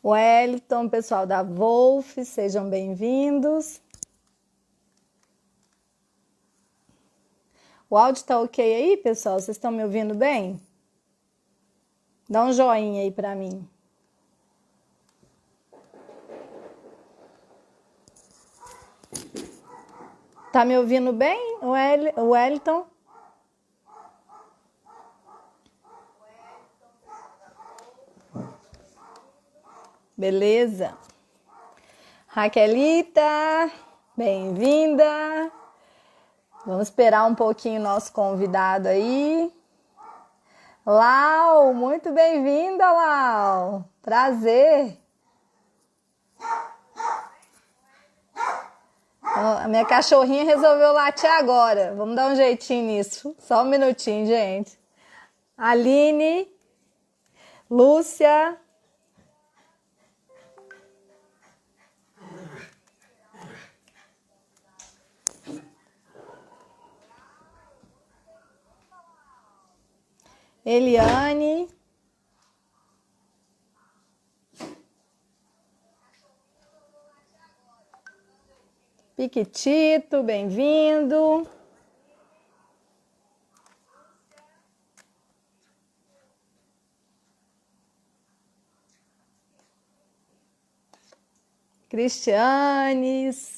Wellington, pessoal da Wolf, sejam bem-vindos. O áudio tá ok aí, pessoal? Vocês estão me ouvindo bem? Dá um joinha aí para mim. Tá me ouvindo bem, Wellington? Beleza. Raquelita, bem-vinda. Vamos esperar um pouquinho o nosso convidado aí. Lau, muito bem-vinda, Lau. Prazer. A minha cachorrinha resolveu latir agora. Vamos dar um jeitinho nisso. Só um minutinho, gente. Aline, Lúcia. Eliane. Piquitito, bem-vindo.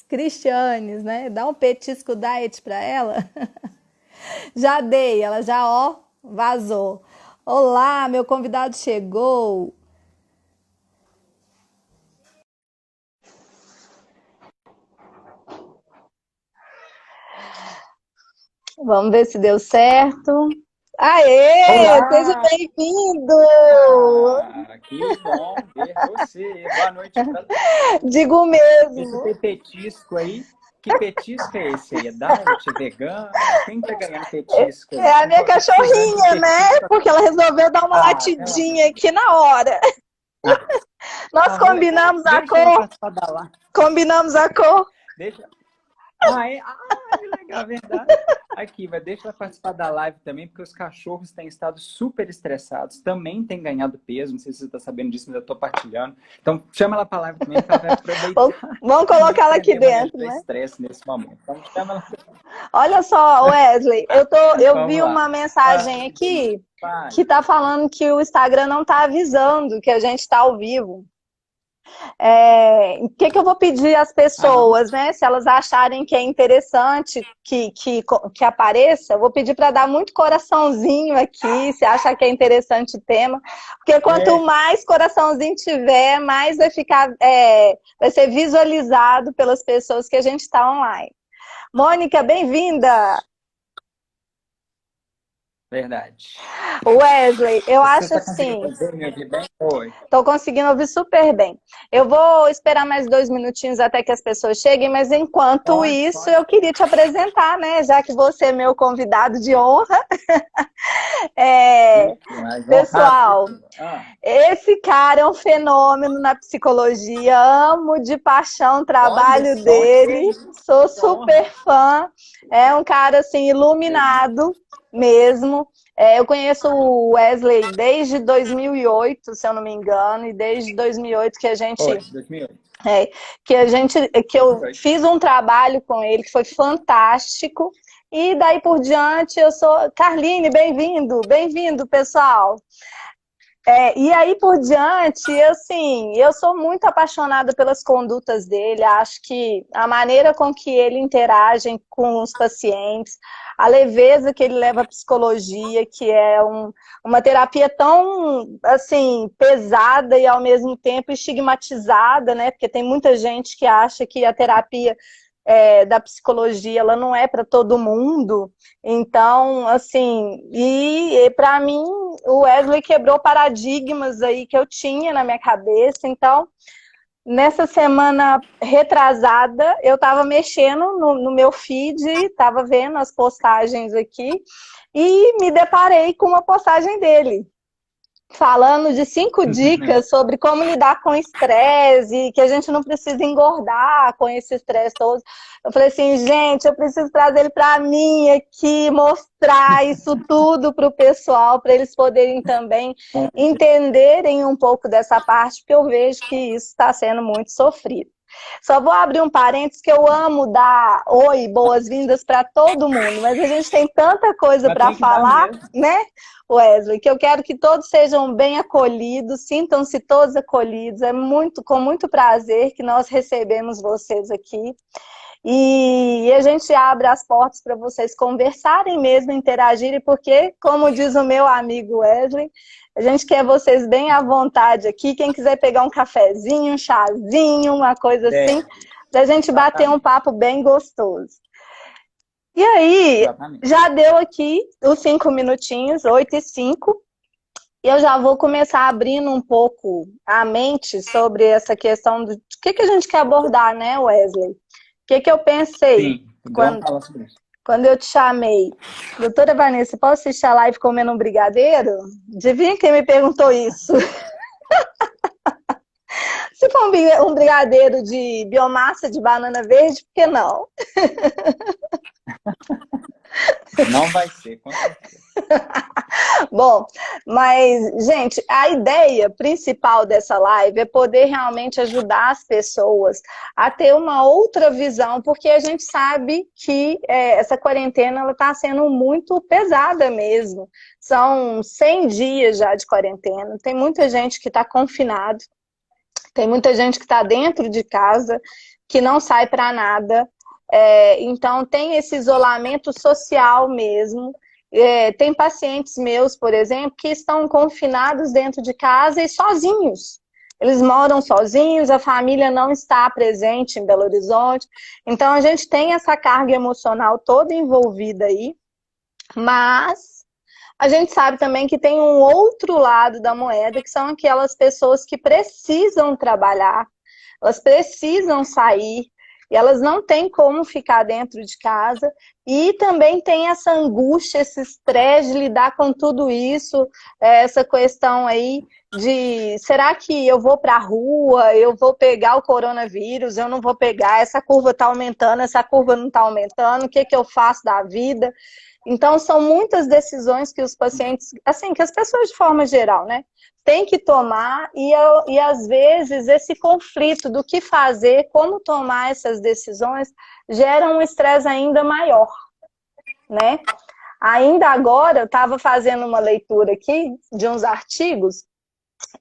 Cristianes, né? Dá um petisco diet para ela. Já dei, ela já, ó, vazou. Olá, meu convidado chegou. Vamos ver se deu certo. Aê, seja Olá! bem-vindo! Que bom ver você. Boa noite para todos. Digo Esse mesmo. petisco aí, que petisco é esse aí? É diet, é vegano? Quem tá ganhando petisco É aí? a minha Tô precisando de um cachorrinha, né? petisco. Porque ela resolveu dar uma Pelo amor. latidinha aqui na hora. Nós combinamos a Deixa ela cor? participar da live. Combinamos a cor? Deixa. É? Que legal, verdade. Aqui, mas deixa ela participar da live também, porque os cachorros têm estado super estressados, também têm ganhado peso, não sei se você está sabendo disso, mas eu estou partilhando. Então, chama ela para a live também, que ela vai aproveitar Vamos e colocar ela aqui aprender a dentro, manejar né? estresse nesse momento. Então, chama ela. Olha só, Wesley, eu vi Vamos lá. uma mensagem aqui Vai. que tá falando que o Instagram não tá avisando que a gente está ao vivo. O que eu vou pedir às Ah, não? pessoas, né? Se elas acharem que é interessante que apareça, eu vou pedir para dar muito coraçãozinho aqui, se achar que é interessante o tema, porque quanto É. mais coraçãozinho tiver, mais vai ficar, vai ser visualizado pelas pessoas que a gente está online. Mônica, bem-vinda! Verdade. Wesley, eu Você acho está conseguindo assim, fazer me ouvir bem? Oi. estou conseguindo ouvir super bem. Eu vou esperar mais 2 minutinhos até que as pessoas cheguem, mas enquanto Pode, isso, pode. eu queria te apresentar, né? Já que você é meu convidado de honra. É, Mais honrado que pessoal, tu. Ah, esse cara é um fenômeno na psicologia. Amo de paixão o olha trabalho só que dele. isso, Sou que honra. super fã. É um cara assim iluminado mesmo. Eu conheço o Wesley desde 2008, se eu não me engano, e desde 2008 que a Foi, gente 2008. é, que eu 2008. fiz um trabalho com ele que foi fantástico. E daí por diante eu sou Carline, bem-vindo, pessoal. E aí por diante, assim, eu sou muito apaixonada pelas condutas dele, acho que a maneira com que ele interage com os pacientes, a leveza que ele leva à psicologia, que é uma terapia tão, assim, pesada e ao mesmo tempo estigmatizada, né? Porque tem muita gente que acha que a terapia da psicologia, ela não é para todo mundo. Então, assim, e para mim, o Wesley quebrou paradigmas aí que eu tinha na minha cabeça. Então, nessa semana retrasada, eu estava mexendo no meu feed, estava vendo as postagens aqui, e me deparei com uma postagem dele, falando de 5 dicas sobre como lidar com estresse, que a gente não precisa engordar com esse estresse todo. Eu falei assim, gente, eu preciso trazer ele para mim aqui, mostrar isso tudo para o pessoal, para eles poderem também entenderem um pouco dessa parte, porque eu vejo que isso está sendo muito sofrido. Só vou abrir um parênteses que eu amo dar oi, boas-vindas para todo mundo, mas a gente tem tanta coisa para falar, né, Wesley, que eu quero que todos sejam bem acolhidos, sintam-se todos acolhidos, é com muito prazer que nós recebemos vocês aqui. E a gente abre as portas para vocês conversarem mesmo, interagirem, porque, como diz o meu amigo Wesley, a gente quer vocês bem à vontade aqui. Quem quiser pegar um cafezinho, um chazinho, uma coisa assim, para a gente bater um papo bem gostoso. E aí, já deu aqui os 5 minutinhos, 8h05, e eu já vou começar abrindo um pouco a mente sobre essa questão do que a gente quer abordar, né, Wesley? O que eu pensei quando eu te chamei? Doutora Vanessa, posso assistir a live comendo um brigadeiro? Adivinha quem me perguntou isso? Se for um brigadeiro de biomassa de banana verde, por que não? Não vai ser, com certeza. Bom, mas, gente, a ideia principal dessa live é poder realmente ajudar as pessoas a ter uma outra visão, porque a gente sabe que essa quarentena está sendo muito pesada mesmo. São 100 dias já de quarentena, tem muita gente que está confinado, tem muita gente que está dentro de casa, que não sai para nada. Então tem esse isolamento social mesmo. Tem pacientes meus, por exemplo, que estão confinados dentro de casa e sozinhos. Eles moram sozinhos, a família não está presente em Belo Horizonte. Então a gente tem essa carga emocional toda envolvida aí, mas a gente sabe também que tem um outro lado da moeda, que são aquelas pessoas que precisam trabalhar, elas precisam sair, e elas não têm como ficar dentro de casa, e também tem essa angústia, esse estresse de lidar com tudo isso, essa questão aí de, será que eu vou para a rua, eu vou pegar o coronavírus, eu não vou pegar, essa curva está aumentando, essa curva não está aumentando, o que eu faço da vida? Então, são muitas decisões que os pacientes, assim, que as pessoas de forma geral, né, têm que tomar e às vezes esse conflito do que fazer, como tomar essas decisões, gera um estresse ainda maior, né? Ainda agora, eu estava fazendo uma leitura aqui de uns artigos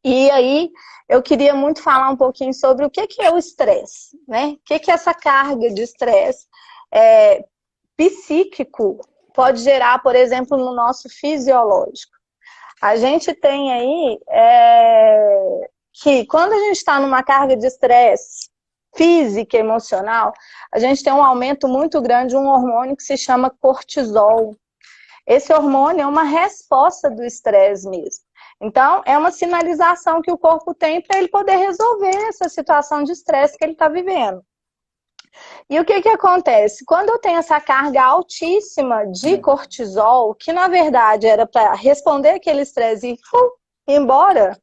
e aí eu queria muito falar um pouquinho sobre o que é o estresse, né? O que é essa carga de estresse psíquico pode gerar, por exemplo, no nosso fisiológico. A gente tem aí que quando a gente está numa carga de estresse física e emocional, a gente tem um aumento muito grande de um hormônio que se chama cortisol. Esse hormônio é uma resposta do estresse mesmo. Então, é uma sinalização que o corpo tem para ele poder resolver essa situação de estresse que ele está vivendo. E o que acontece? Quando eu tenho essa carga altíssima de cortisol, que na verdade era para responder aquele estresse e ir embora,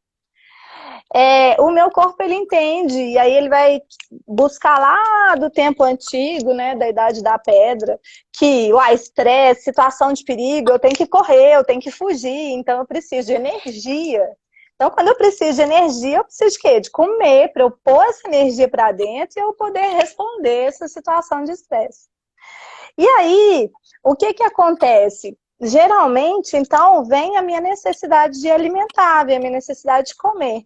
o meu corpo ele entende, e aí ele vai buscar lá do tempo antigo, né, da idade da pedra, que estresse, situação de perigo, eu tenho que correr, eu tenho que fugir, então eu preciso de energia. Então, quando eu preciso de energia, eu preciso de quê? De comer, para eu pôr essa energia para dentro e eu poder responder essa situação de estresse. E aí, o que acontece? Geralmente, então, vem a minha necessidade de alimentar, vem a minha necessidade de comer.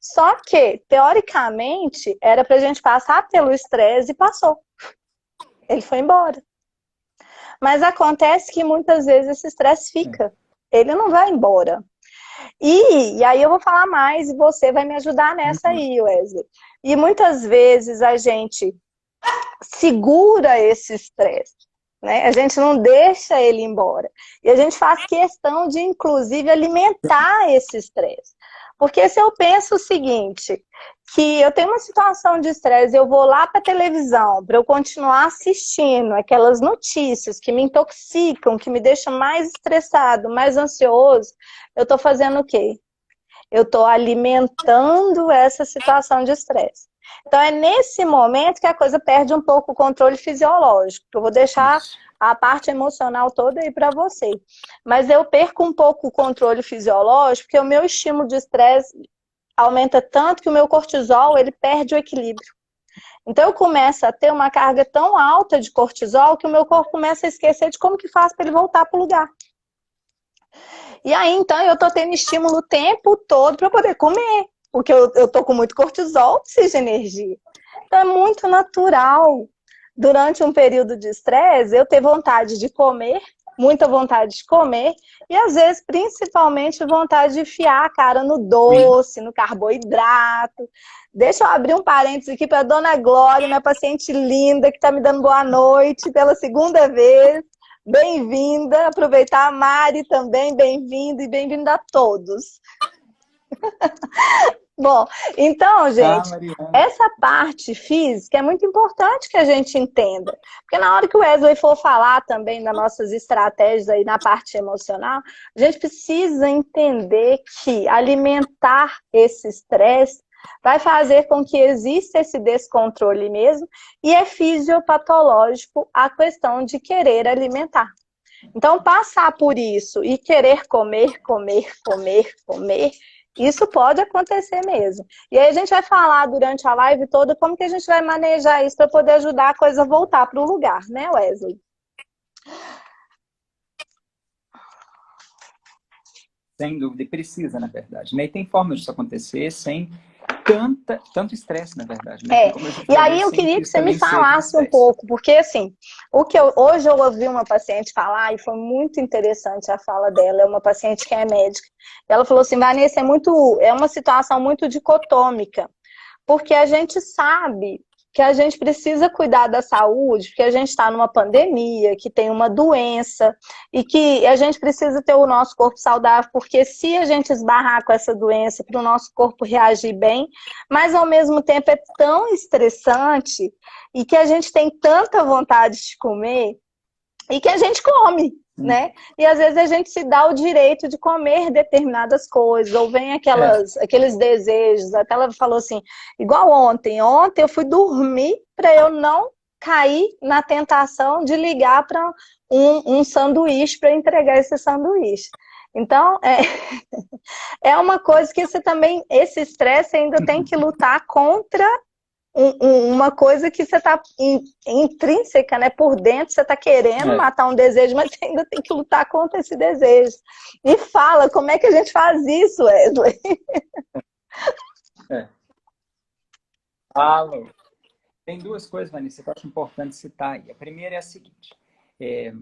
Só que, teoricamente, era para a gente passar pelo estresse e passou. Ele foi embora. Mas acontece que muitas vezes esse estresse fica. Ele não vai embora. E aí eu vou falar mais e você vai me ajudar nessa aí, Wesley. E muitas vezes a gente segura esse estresse, né? A gente não deixa ele embora. E a gente faz questão de, inclusive, alimentar esse estresse. Porque se eu penso o seguinte, que eu tenho uma situação de estresse, eu vou lá para a televisão para eu continuar assistindo aquelas notícias que me intoxicam, que me deixam mais estressado, mais ansioso, eu estou fazendo o quê? eu estou alimentando essa situação de estresse. Então é nesse momento que a coisa perde um pouco o controle fisiológico. Eu vou deixar Isso. a parte emocional toda aí para você. Mas eu perco um pouco o controle fisiológico, porque o meu estímulo de estresse aumenta tanto que o meu cortisol, ele perde o equilíbrio. Então eu começo a ter uma carga tão alta de cortisol que o meu corpo começa a esquecer de como que faz para ele voltar para o lugar. E aí, então, eu tô tendo estímulo o tempo todo para poder comer, porque eu tô com muito cortisol, preciso de energia. Então é muito natural, durante um período de estresse, eu ter vontade de comer, muita vontade de comer, e às vezes, principalmente, vontade de enfiar a cara no doce, no carboidrato. Deixa eu abrir um parênteses aqui para a dona Glória, minha paciente linda, que está me dando boa noite pela segunda vez. Bem-vinda. Aproveitar a Mari também, bem-vindo e bem-vinda a todos. Bom, então, Ah, gente, Mariana. essa parte física é muito importante que a gente entenda. Porque na hora que o Wesley for falar também das nossas estratégias aí na parte emocional, a gente precisa entender que alimentar esse estresse vai fazer com que exista esse descontrole mesmo, e é fisiopatológico a questão de querer alimentar. Então, passar por isso e querer comer, comer, comer, comer, isso pode acontecer mesmo. E aí a gente vai falar durante a live toda como que a gente vai manejar isso para poder ajudar a coisa a voltar para o lugar, né, Wesley? Sem dúvida, e precisa, na verdade, né? E tem formas disso acontecer sem tanto estresse, na verdade, né? Tem como a gente E fazer aí eu sem que queria que isso você me também seja um falasse um estresse. pouco, porque assim, hoje eu ouvi uma paciente falar e foi muito interessante a fala dela, é uma paciente que é médica. Ela falou assim, Vanessa, é uma situação muito dicotômica, porque a gente sabe que a gente precisa cuidar da saúde, porque a gente está numa pandemia, que tem uma doença, e que a gente precisa ter o nosso corpo saudável, porque se a gente esbarrar com essa doença, para o nosso corpo reagir bem, mas ao mesmo tempo é tão estressante, e que a gente tem tanta vontade de comer, e que a gente come, né? E às vezes a gente se dá o direito de comer determinadas coisas, ou vem É, aqueles desejos. Até ela falou assim, igual ontem. Ontem eu fui dormir para eu não cair na tentação de ligar para um sanduíche para entregar esse sanduíche. Então, é uma coisa que você também, esse estresse ainda tem que lutar contra uma coisa que você está intrínseca, né? Por dentro, você está querendo é, matar um desejo, mas você ainda tem que lutar contra esse desejo. E fala, como é que a gente faz isso, Wesley? é. Fala. Tem duas coisas, Vanessa, que eu acho importante citar aí. A primeira é a seguinte: é,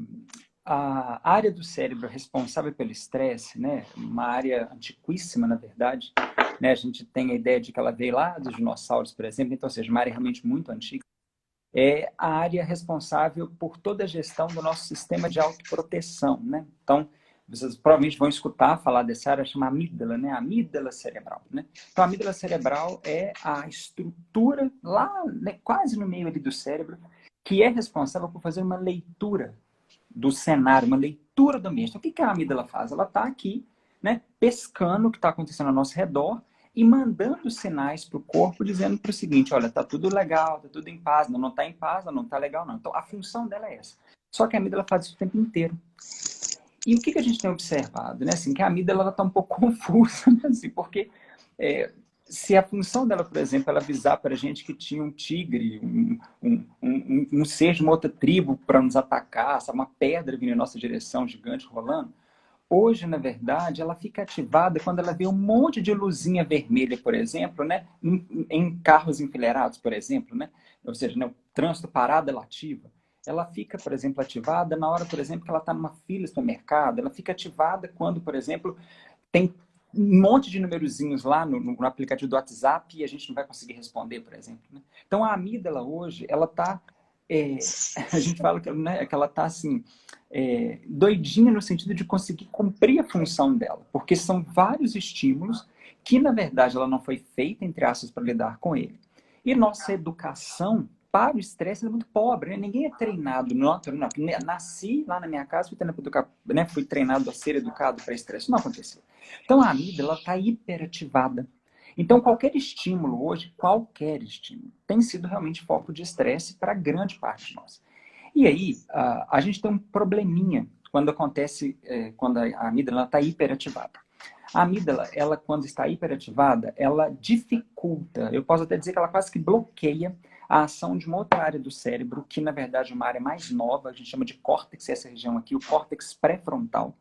a área do cérebro responsável pelo estresse, né, uma área antiquíssima, na verdade, né, a gente tem a ideia de que ela veio lá dos dinossauros, por exemplo, então, ou seja, uma área realmente muito antiga, é a área responsável por toda a gestão do nosso sistema de autoproteção, né? Então, vocês provavelmente vão escutar falar dessa área chamada amígdala, né? A amígdala cerebral, né? Então, a amígdala cerebral é a estrutura lá, né, quase no meio ali do cérebro, que é responsável por fazer uma leitura do cenário, uma leitura do ambiente. Então, o que a amígdala faz? Ela está aqui, né, pescando o que está acontecendo ao nosso redor e mandando sinais para o corpo dizendo para o seguinte, olha, tá tudo legal, tá tudo em paz, não está em paz, não está legal, não. Então, a função dela é essa. Só que a amígdala faz isso o tempo inteiro. E o que a gente tem observado, né? Assim, que a amígdala está um pouco confusa, né? Assim, porque se a função dela, por exemplo, ela avisar para a gente que tinha um tigre, um ser de uma outra tribo para nos atacar, sabe? Uma pedra vindo em nossa direção, gigante, rolando, hoje, na verdade, ela fica ativada quando ela vê um monte de luzinha vermelha, por exemplo, né? Em carros enfileirados, por exemplo, né? Ou seja, né? O trânsito parado, ela ativa. Ela fica, por exemplo, ativada na hora, por exemplo, que ela está numa fila de supermercado. Ela fica ativada quando, por exemplo, tem um monte de numerozinhos lá no aplicativo do WhatsApp e a gente não vai conseguir responder, por exemplo. Né? Então, a amígdala hoje, ela está... a gente fala que, né, que ela está assim, doidinha no sentido de conseguir cumprir a função dela, porque são vários estímulos que, na verdade, ela não foi feita, entre aspas, para lidar com ele. E nossa educação para o estresse é muito pobre, né? Ninguém é treinado. Não, nasci lá na minha casa, fui treinado a ser educado para estresse. Não aconteceu. Então a amígdala está hiperativada. Então qualquer estímulo hoje, qualquer estímulo, tem sido realmente foco de estresse para grande parte de nós. E aí, a gente tem um probleminha quando acontece, quando a amígdala está hiperativada. A amígdala, ela quando está hiperativada, ela dificulta, eu posso até dizer que ela quase que bloqueia a ação de uma outra área do cérebro, que na verdade é uma área mais nova, a gente chama de córtex, essa região aqui, o córtex pré-frontal,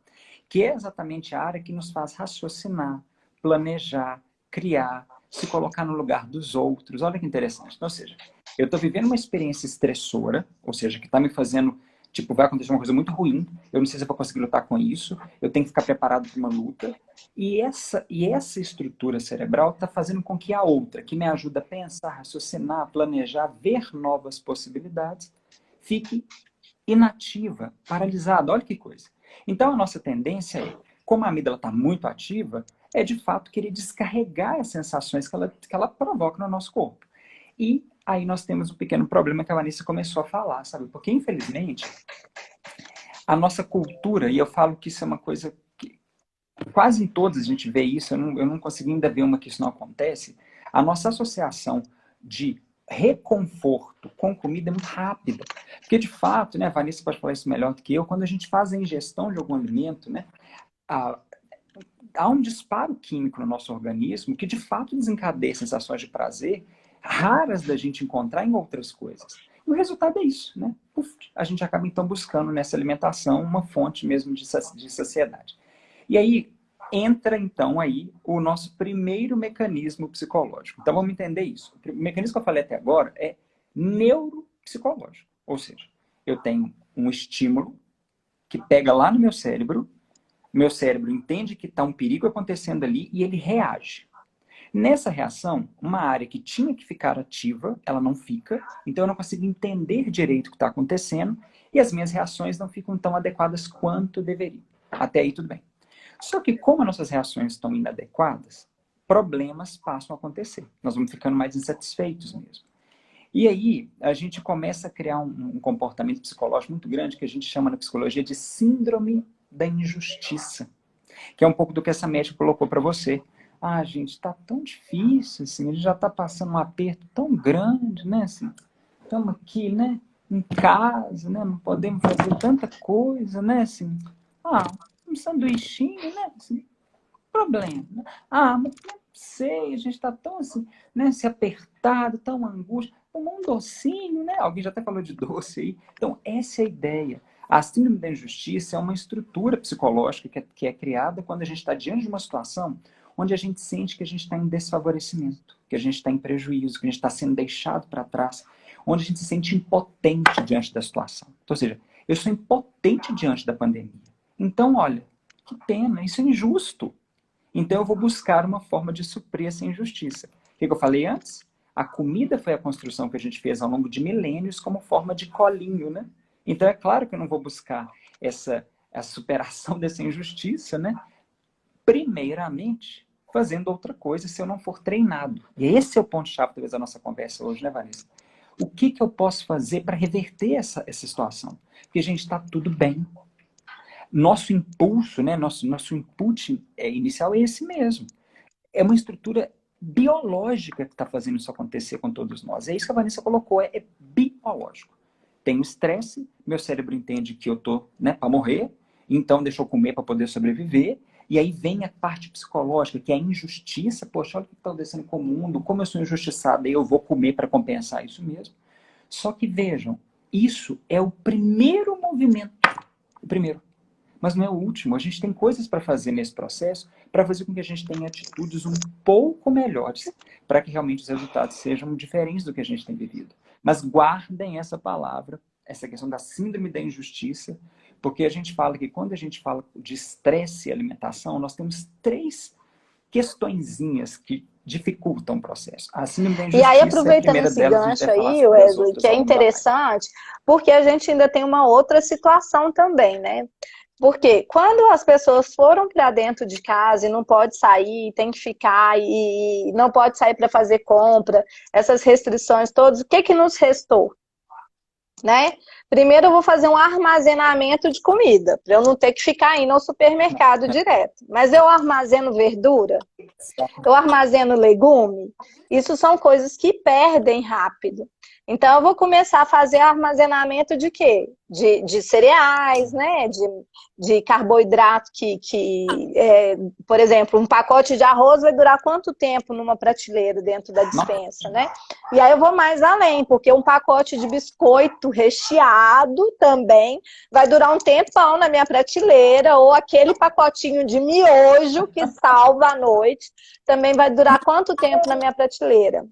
que é exatamente a área que nos faz raciocinar, planejar, criar, se colocar no lugar dos outros. Olha que interessante. Então, ou seja, eu estou vivendo uma experiência estressora, ou seja, que está me fazendo, tipo, vai acontecer uma coisa muito ruim, eu não sei se eu vou conseguir lutar com isso, eu tenho que ficar preparado para uma luta, e essa estrutura cerebral está fazendo com que a outra, que me ajuda a pensar, raciocinar, planejar, ver novas possibilidades, fique inativa, paralisada. Olha que coisa. Então, a nossa tendência é, como a amígdala está muito ativa, é de fato querer descarregar as sensações que ela provoca no nosso corpo. E aí nós temos um pequeno problema que a Vanessa começou a falar, sabe? Porque, infelizmente, a nossa cultura, e eu falo que isso é uma coisa que quase em todas a gente vê isso, eu não consegui ainda ver uma que isso não acontece, a nossa associação de reconforto com comida é muito rápida. Porque, de fato, né, a Vanessa pode falar isso melhor do que eu, quando a gente faz a ingestão de algum alimento, né, há um disparo químico no nosso organismo que, de fato, desencadeia sensações de prazer raras da gente encontrar em outras coisas. E o resultado é isso, né? A gente acaba, então, buscando nessa alimentação uma fonte mesmo de saciedade. E aí entra, então, aí o nosso primeiro mecanismo psicológico. Então, vamos entender isso. O mecanismo que eu falei até agora é neuropsicológico. Ou seja, eu tenho um estímulo que pega lá no meu cérebro entende que está um perigo acontecendo ali e ele reage. Nessa reação, uma área que tinha que ficar ativa, ela não fica, então eu não consigo entender direito o que está acontecendo e as minhas reações não ficam tão adequadas quanto deveriam. Até aí tudo bem. Só que como as nossas reações estão inadequadas, problemas passam a acontecer. Nós vamos ficando mais insatisfeitos mesmo. E aí a gente começa a criar um comportamento psicológico muito grande que a gente chama na psicologia de síndrome da injustiça, que é um pouco do que essa médica colocou para você. Ah, gente, está tão difícil, assim, ele já está passando um aperto tão grande, né, assim, estamos aqui, né, em casa, né, não podemos fazer tanta coisa, né, assim, um sanduichinho, né, assim, problema, né? Mas não sei, a gente está tão assim, né, se apertado, tão angústia, um docinho, né, alguém já até falou de doce aí, então essa é a ideia. A síndrome da injustiça é uma estrutura psicológica que é criada quando a gente está diante de uma situação onde a gente sente que a gente está em desfavorecimento, que a gente está em prejuízo, que a gente está sendo deixado para trás, onde a gente se sente impotente diante da situação. Então, ou seja, eu sou impotente diante da pandemia. Então, olha, que pena, isso é injusto. Então eu vou buscar uma forma de suprir essa injustiça. O que eu falei antes? A comida foi a construção que a gente fez ao longo de milênios como forma de colinho, né? Então é claro que eu não vou buscar a superação dessa injustiça, né? Primeiramente, fazendo outra coisa se eu não for treinado. E esse é o ponto-chave, talvez, da nossa conversa hoje, né, Vanessa? O que eu posso fazer para reverter essa situação? Porque, gente, está tudo bem. Nosso impulso, né, nosso input inicial é esse mesmo. É uma estrutura biológica que está fazendo isso acontecer com todos nós. É isso que a Vanessa colocou, é biológico. Tenho estresse, meu cérebro entende que eu estou, né, para morrer, então deixa eu comer para poder sobreviver, e aí vem a parte psicológica, que é a injustiça. Poxa, olha o que está acontecendo com o mundo, como eu sou injustiçado, e eu vou comer para compensar isso mesmo. Só que vejam, isso é o primeiro movimento. O primeiro. Mas não é o último. A gente tem coisas para fazer nesse processo para fazer com que a gente tenha atitudes um pouco melhores para que realmente os resultados sejam diferentes do que a gente tem vivido. Mas guardem essa palavra, essa questão da síndrome da injustiça, porque a gente fala que quando a gente fala de estresse e alimentação, nós temos 3 questõezinhas que dificultam o processo. A síndrome da E aí, injustiça é a aproveitando primeira esse delas, a gente gancho deve falar aí, sobre as Wesley, outras que é ao longo da live. interessante, porque a gente ainda tem uma outra situação também, né? Porque quando as pessoas foram para dentro de casa e não pode sair, tem que ficar e não pode sair para fazer compra, essas restrições todas, o que que nos restou? Né? Primeiro eu vou fazer um armazenamento de comida, para eu não ter que ficar indo ao supermercado direto. Mas eu armazeno verdura, eu armazeno legume, isso são coisas que perdem rápido. Então, eu vou começar a fazer armazenamento de quê? De cereais, né? De carboidrato por exemplo, um pacote de arroz vai durar quanto tempo numa prateleira dentro da despensa, né? E aí eu vou mais além, porque um pacote de biscoito recheado também vai durar um tempão na minha prateleira, ou aquele pacotinho de miojo que salva a noite, também vai durar quanto tempo na minha prateleira?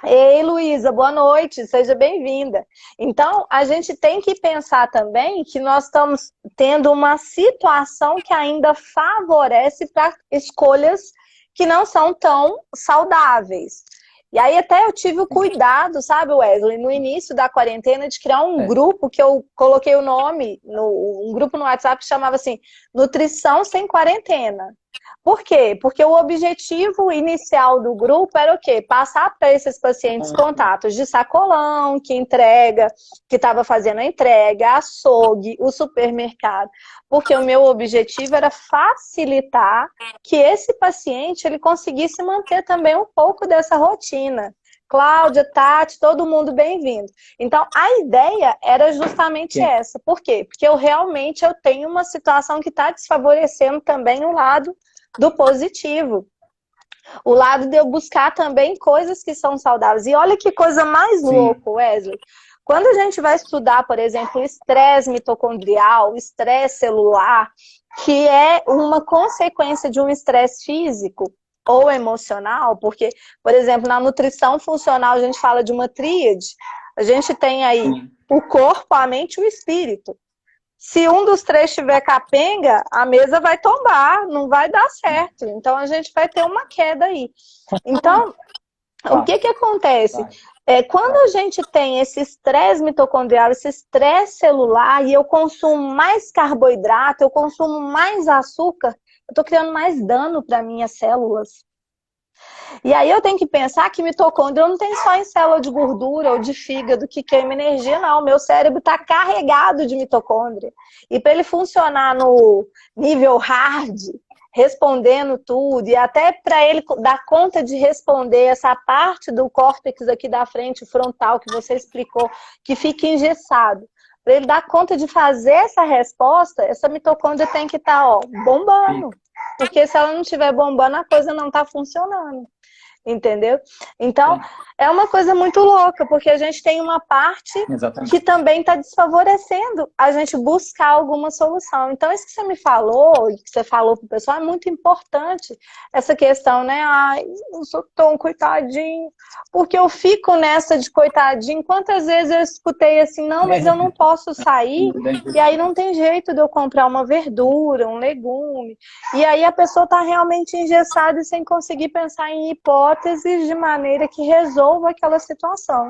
Ei, Luísa, boa noite, seja bem-vinda. Então, a gente tem que pensar também que nós estamos tendo uma situação que ainda favorece para escolhas que não são tão saudáveis. E aí até eu tive o cuidado, sabe, Wesley, no início da quarentena, de criar um grupo que eu coloquei o nome, um grupo no WhatsApp que chamava assim, Nutrição Sem Quarentena. Por quê? Porque o objetivo inicial do grupo era o quê? Passar para esses pacientes contatos de sacolão, que entrega, que estava fazendo a entrega, açougue, o supermercado. Porque o meu objetivo era facilitar que esse paciente ele conseguisse manter também um pouco dessa rotina. Cláudia, Tati, todo mundo bem-vindo. Então, a ideia era justamente essa. Por quê? Porque eu tenho uma situação que está desfavorecendo também o lado do positivo. O lado de eu buscar também coisas que são saudáveis. E olha que coisa mais louca, Wesley. Quando a gente vai estudar, por exemplo, o estresse mitocondrial, o estresse celular, que é uma consequência de um estresse físico ou emocional, porque, por exemplo, na nutrição funcional a gente fala de uma tríade, a gente tem aí o corpo, a mente e o espírito. Se um dos três tiver capenga, a mesa vai tombar, não vai dar certo. Então, a gente vai ter uma queda aí. Então, o que acontece? Quando a gente tem esse estresse mitocondrial, esse estresse celular, e eu consumo mais carboidrato, eu consumo mais açúcar, eu estou criando mais dano para minhas células. E aí eu tenho que pensar que mitocôndria não tem só em célula de gordura ou de fígado que queima energia, não. Meu cérebro está carregado de mitocôndria. E para ele funcionar no nível hard, respondendo tudo, e até para ele dar conta de responder essa parte do córtex aqui da frente, o frontal, que você explicou, que fica engessado. Para ele dar conta de fazer essa resposta, essa mitocôndria tem que estar bombando. Porque se ela não estiver bombando, a coisa não está funcionando. Entendeu? Então, é uma coisa muito louca, porque a gente tem uma parte que também está desfavorecendo a gente buscar alguma solução. Então, isso que você me falou, e que você falou para o pessoal, é muito importante, essa questão, né? Ai, eu sou tão coitadinho, porque eu fico nessa de coitadinho. Quantas vezes eu escutei assim, não, mas eu não posso sair, e aí não tem jeito de eu comprar uma verdura, um legume, e aí a pessoa está realmente engessada e sem conseguir pensar em hipóteses de maneira que resolva aquela situação.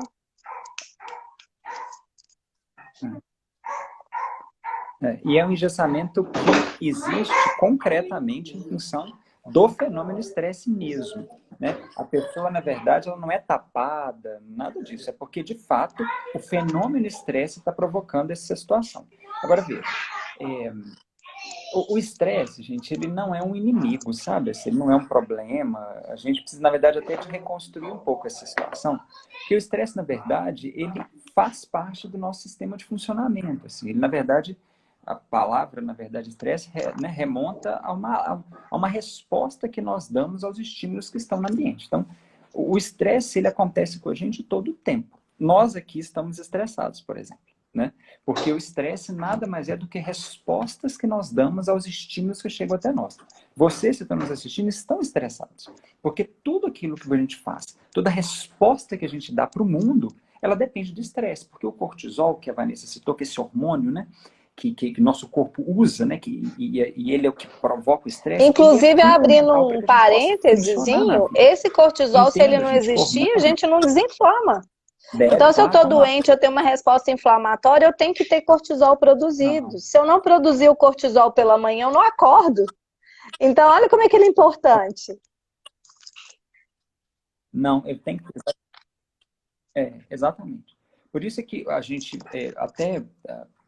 E é um engessamento que existe concretamente em função do fenômeno estresse mesmo. Né? A pessoa, na verdade, ela não é tapada, nada disso. É porque, de fato, o fenômeno estresse está provocando essa situação. Agora, veja, o estresse, gente, ele não é um inimigo, sabe? Ele não é um problema. A gente precisa, na verdade, até de reconstruir um pouco essa situação. Porque o estresse, na verdade, ele faz parte do nosso sistema de funcionamento. Assim. Ele, na verdade, a palavra, na verdade, estresse, né, remonta a uma resposta que nós damos aos estímulos que estão no ambiente. Então, o estresse, ele acontece com a gente todo o tempo. Nós aqui estamos estressados, por exemplo. Né? Porque o estresse nada mais é do que respostas que nós damos aos estímulos que chegam até nós. Vocês que estão nos assistindo estão estressados. Porque tudo aquilo que a gente faz, toda resposta que a gente dá para o mundo, ela depende do estresse. Porque o cortisol, que a Vanessa citou, que é esse hormônio, né? Que nosso corpo usa, né? E ele é o que provoca o estresse. Inclusive, abrindo um parênteses, esse cortisol, se ele não existir, a gente não desinflama. Então, se eu estou doente, eu tenho uma resposta inflamatória, eu tenho que ter cortisol produzido. Se eu não produzir o cortisol pela manhã, eu não acordo. Então, olha como é que ele é importante. Não, ele tem que... exatamente. Por isso é que a gente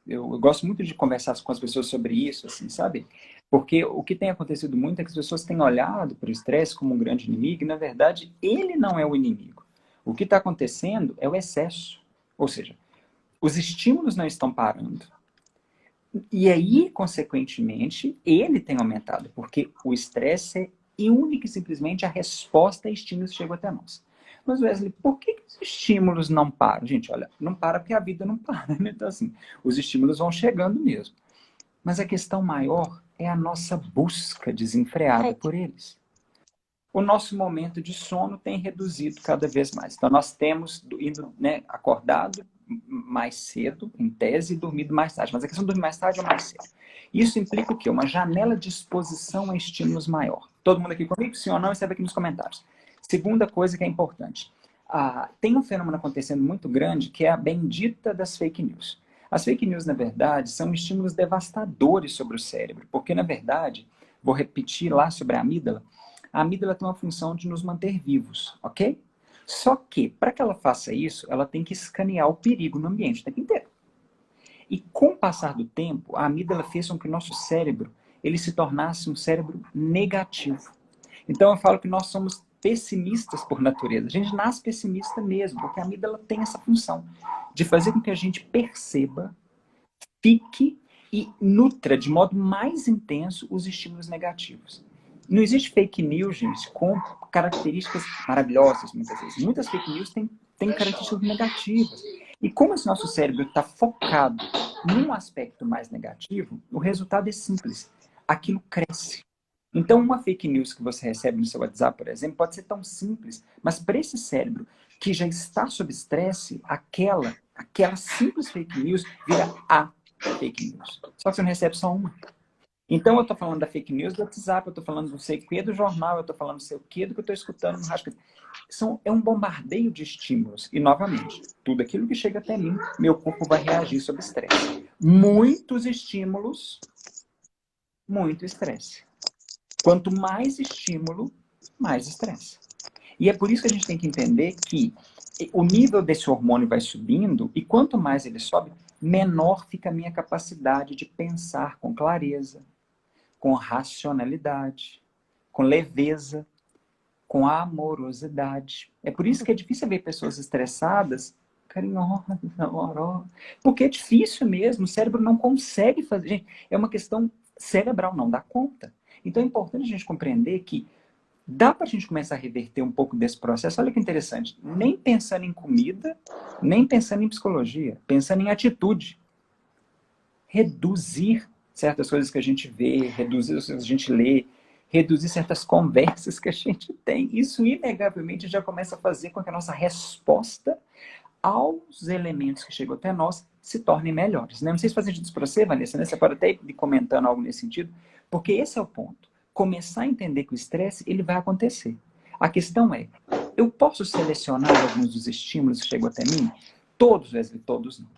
eu gosto muito de conversar com as pessoas sobre isso, assim, sabe? Porque o que tem acontecido muito é que as pessoas têm olhado para o estresse como um grande inimigo e, na verdade, ele não é o inimigo. O que está acontecendo é o excesso. Ou seja, os estímulos não estão parando. E aí, consequentemente, ele tem aumentado, porque o estresse é única e simplesmente a resposta a estímulos que chegam até nós. Mas, Wesley, por que os estímulos não param? Gente, olha, não para porque a vida não para, né? Então, assim, os estímulos vão chegando mesmo. Mas a questão maior é a nossa busca desenfreada por eles. O nosso momento de sono tem reduzido cada vez mais. Então, nós temos ido, né, acordado mais cedo, em tese, e dormido mais tarde. Mas a questão de dormir mais tarde ou mais cedo. Isso implica o quê? Uma janela de exposição a estímulos maior. Todo mundo aqui comigo? Sim ou não? Escreve aqui nos comentários. Segunda coisa que é importante. Tem um fenômeno acontecendo muito grande que é a bendita das fake news. As fake news, na verdade, são estímulos devastadores sobre o cérebro. Porque, na verdade, vou repetir lá sobre a amígdala tem uma função de nos manter vivos, ok? Só que, para que ela faça isso, ela tem que escanear o perigo no ambiente o tempo inteiro. E com o passar do tempo, a amígdala fez com que o nosso cérebro ele se tornasse um cérebro negativo. Então eu falo que nós somos pessimistas por natureza. A gente nasce pessimista mesmo, porque a amígdala tem essa função de fazer com que a gente perceba, fique e nutra de modo mais intenso os estímulos negativos. Não existe fake news, gente, com características maravilhosas, muitas vezes. Muitas fake news têm características negativas. E como esse nosso cérebro está focado num aspecto mais negativo, o resultado é simples. Aquilo cresce. Então, uma fake news que você recebe no seu WhatsApp, por exemplo, pode ser tão simples, mas para esse cérebro que já está sob estresse, aquela simples fake news vira a fake news. Só que você não recebe só uma. Então, eu estou falando da fake news do WhatsApp, eu estou falando do sei o que do jornal, eu estou falando do sei o que do que eu estou escutando no rádio. É um bombardeio de estímulos. E, novamente, tudo aquilo que chega até mim, meu corpo vai reagir sob estresse. Muitos estímulos, muito estresse. Quanto mais estímulo, mais estresse. E é por isso que a gente tem que entender que o nível desse hormônio vai subindo e quanto mais ele sobe, menor fica a minha capacidade de pensar com clareza, com racionalidade, com leveza, com amorosidade. É por isso que é difícil ver pessoas estressadas, carinhosas, amorosas. Porque é difícil mesmo, o cérebro não consegue fazer. Gente, é uma questão cerebral, não dá conta. Então é importante a gente compreender que dá para a gente começar a reverter um pouco desse processo. Olha que interessante, nem pensando em comida, nem pensando em psicologia, pensando em atitude. Reduzir certas coisas que a gente vê, reduzir as coisas que a gente lê, reduzir certas conversas que a gente tem. Isso, inegavelmente, já começa a fazer com que a nossa resposta aos elementos que chegam até nós se tornem melhores. Né? Não sei se faz sentido isso para você, Vanessa, né? Você pode até ir comentando algo nesse sentido, porque esse é o ponto. Começar a entender que o estresse ele vai acontecer. A questão é, eu posso selecionar alguns dos estímulos que chegam até mim? Todos, Wesley, todos não.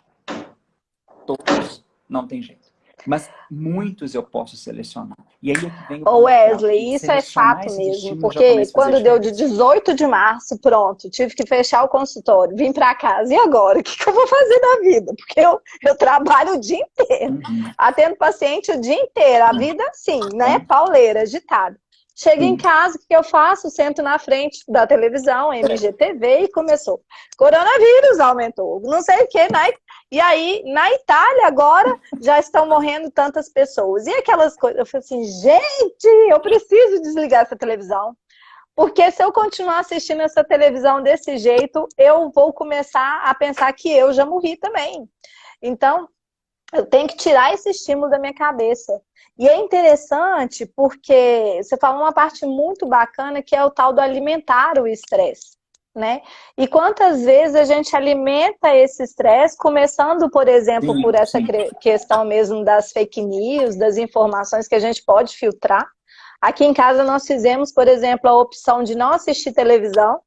Todos não tem jeito. Mas muitos eu posso selecionar. E aí é que vem o Ô ponto Wesley, isso é selecionar fato esses mesmo, estímulos já porque começa a fazer quando deu de diferença. 18 de março, pronto, tive que fechar o consultório, vim para casa. E agora? O que eu vou fazer da vida? Porque eu trabalho o dia inteiro, atendo paciente o dia inteiro, a vida assim, né, pauleira, agitada. Chego em casa, o que eu faço? Sento na frente da televisão, MGTV, e começou. Coronavírus aumentou, não sei o que, né? E aí, na Itália, agora, já estão morrendo tantas pessoas. E aquelas coisas, eu falei assim, gente, eu preciso desligar essa televisão. Porque se eu continuar assistindo essa televisão desse jeito, eu vou começar a pensar que eu já morri também. Então, eu tenho que tirar esse estímulo da minha cabeça. E é interessante porque você falou uma parte muito bacana que é o tal do alimentar o estresse, né? E quantas vezes a gente alimenta esse estresse, começando, por exemplo, por essa questão mesmo das fake news, das informações que a gente pode filtrar. Aqui em casa nós fizemos, por exemplo, a opção de não assistir televisão.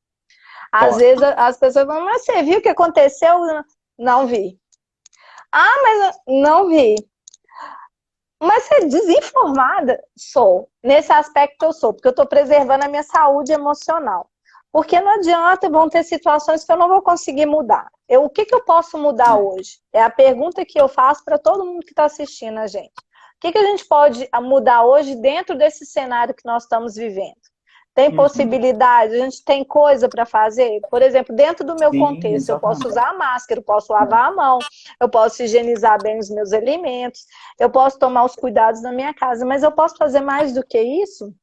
Às vezes as pessoas falam, mas você viu o que aconteceu? Não vi. Ah, mas não vi. Mas ser desinformada, sou. Nesse aspecto eu sou, porque eu estou preservando a minha saúde emocional. Porque não adianta, vão ter situações que eu não vou conseguir mudar. O que eu posso mudar hoje? É a pergunta que eu faço para todo mundo que está assistindo a gente. O que a gente pode mudar hoje dentro desse cenário que nós estamos vivendo? Tem possibilidade? A gente tem coisa para fazer? Por exemplo, dentro do meu Sim, contexto, eu posso exatamente. usar a máscara, eu posso lavar a mão, eu posso higienizar bem os meus alimentos, eu posso tomar os cuidados na minha casa, mas eu posso fazer mais do que isso?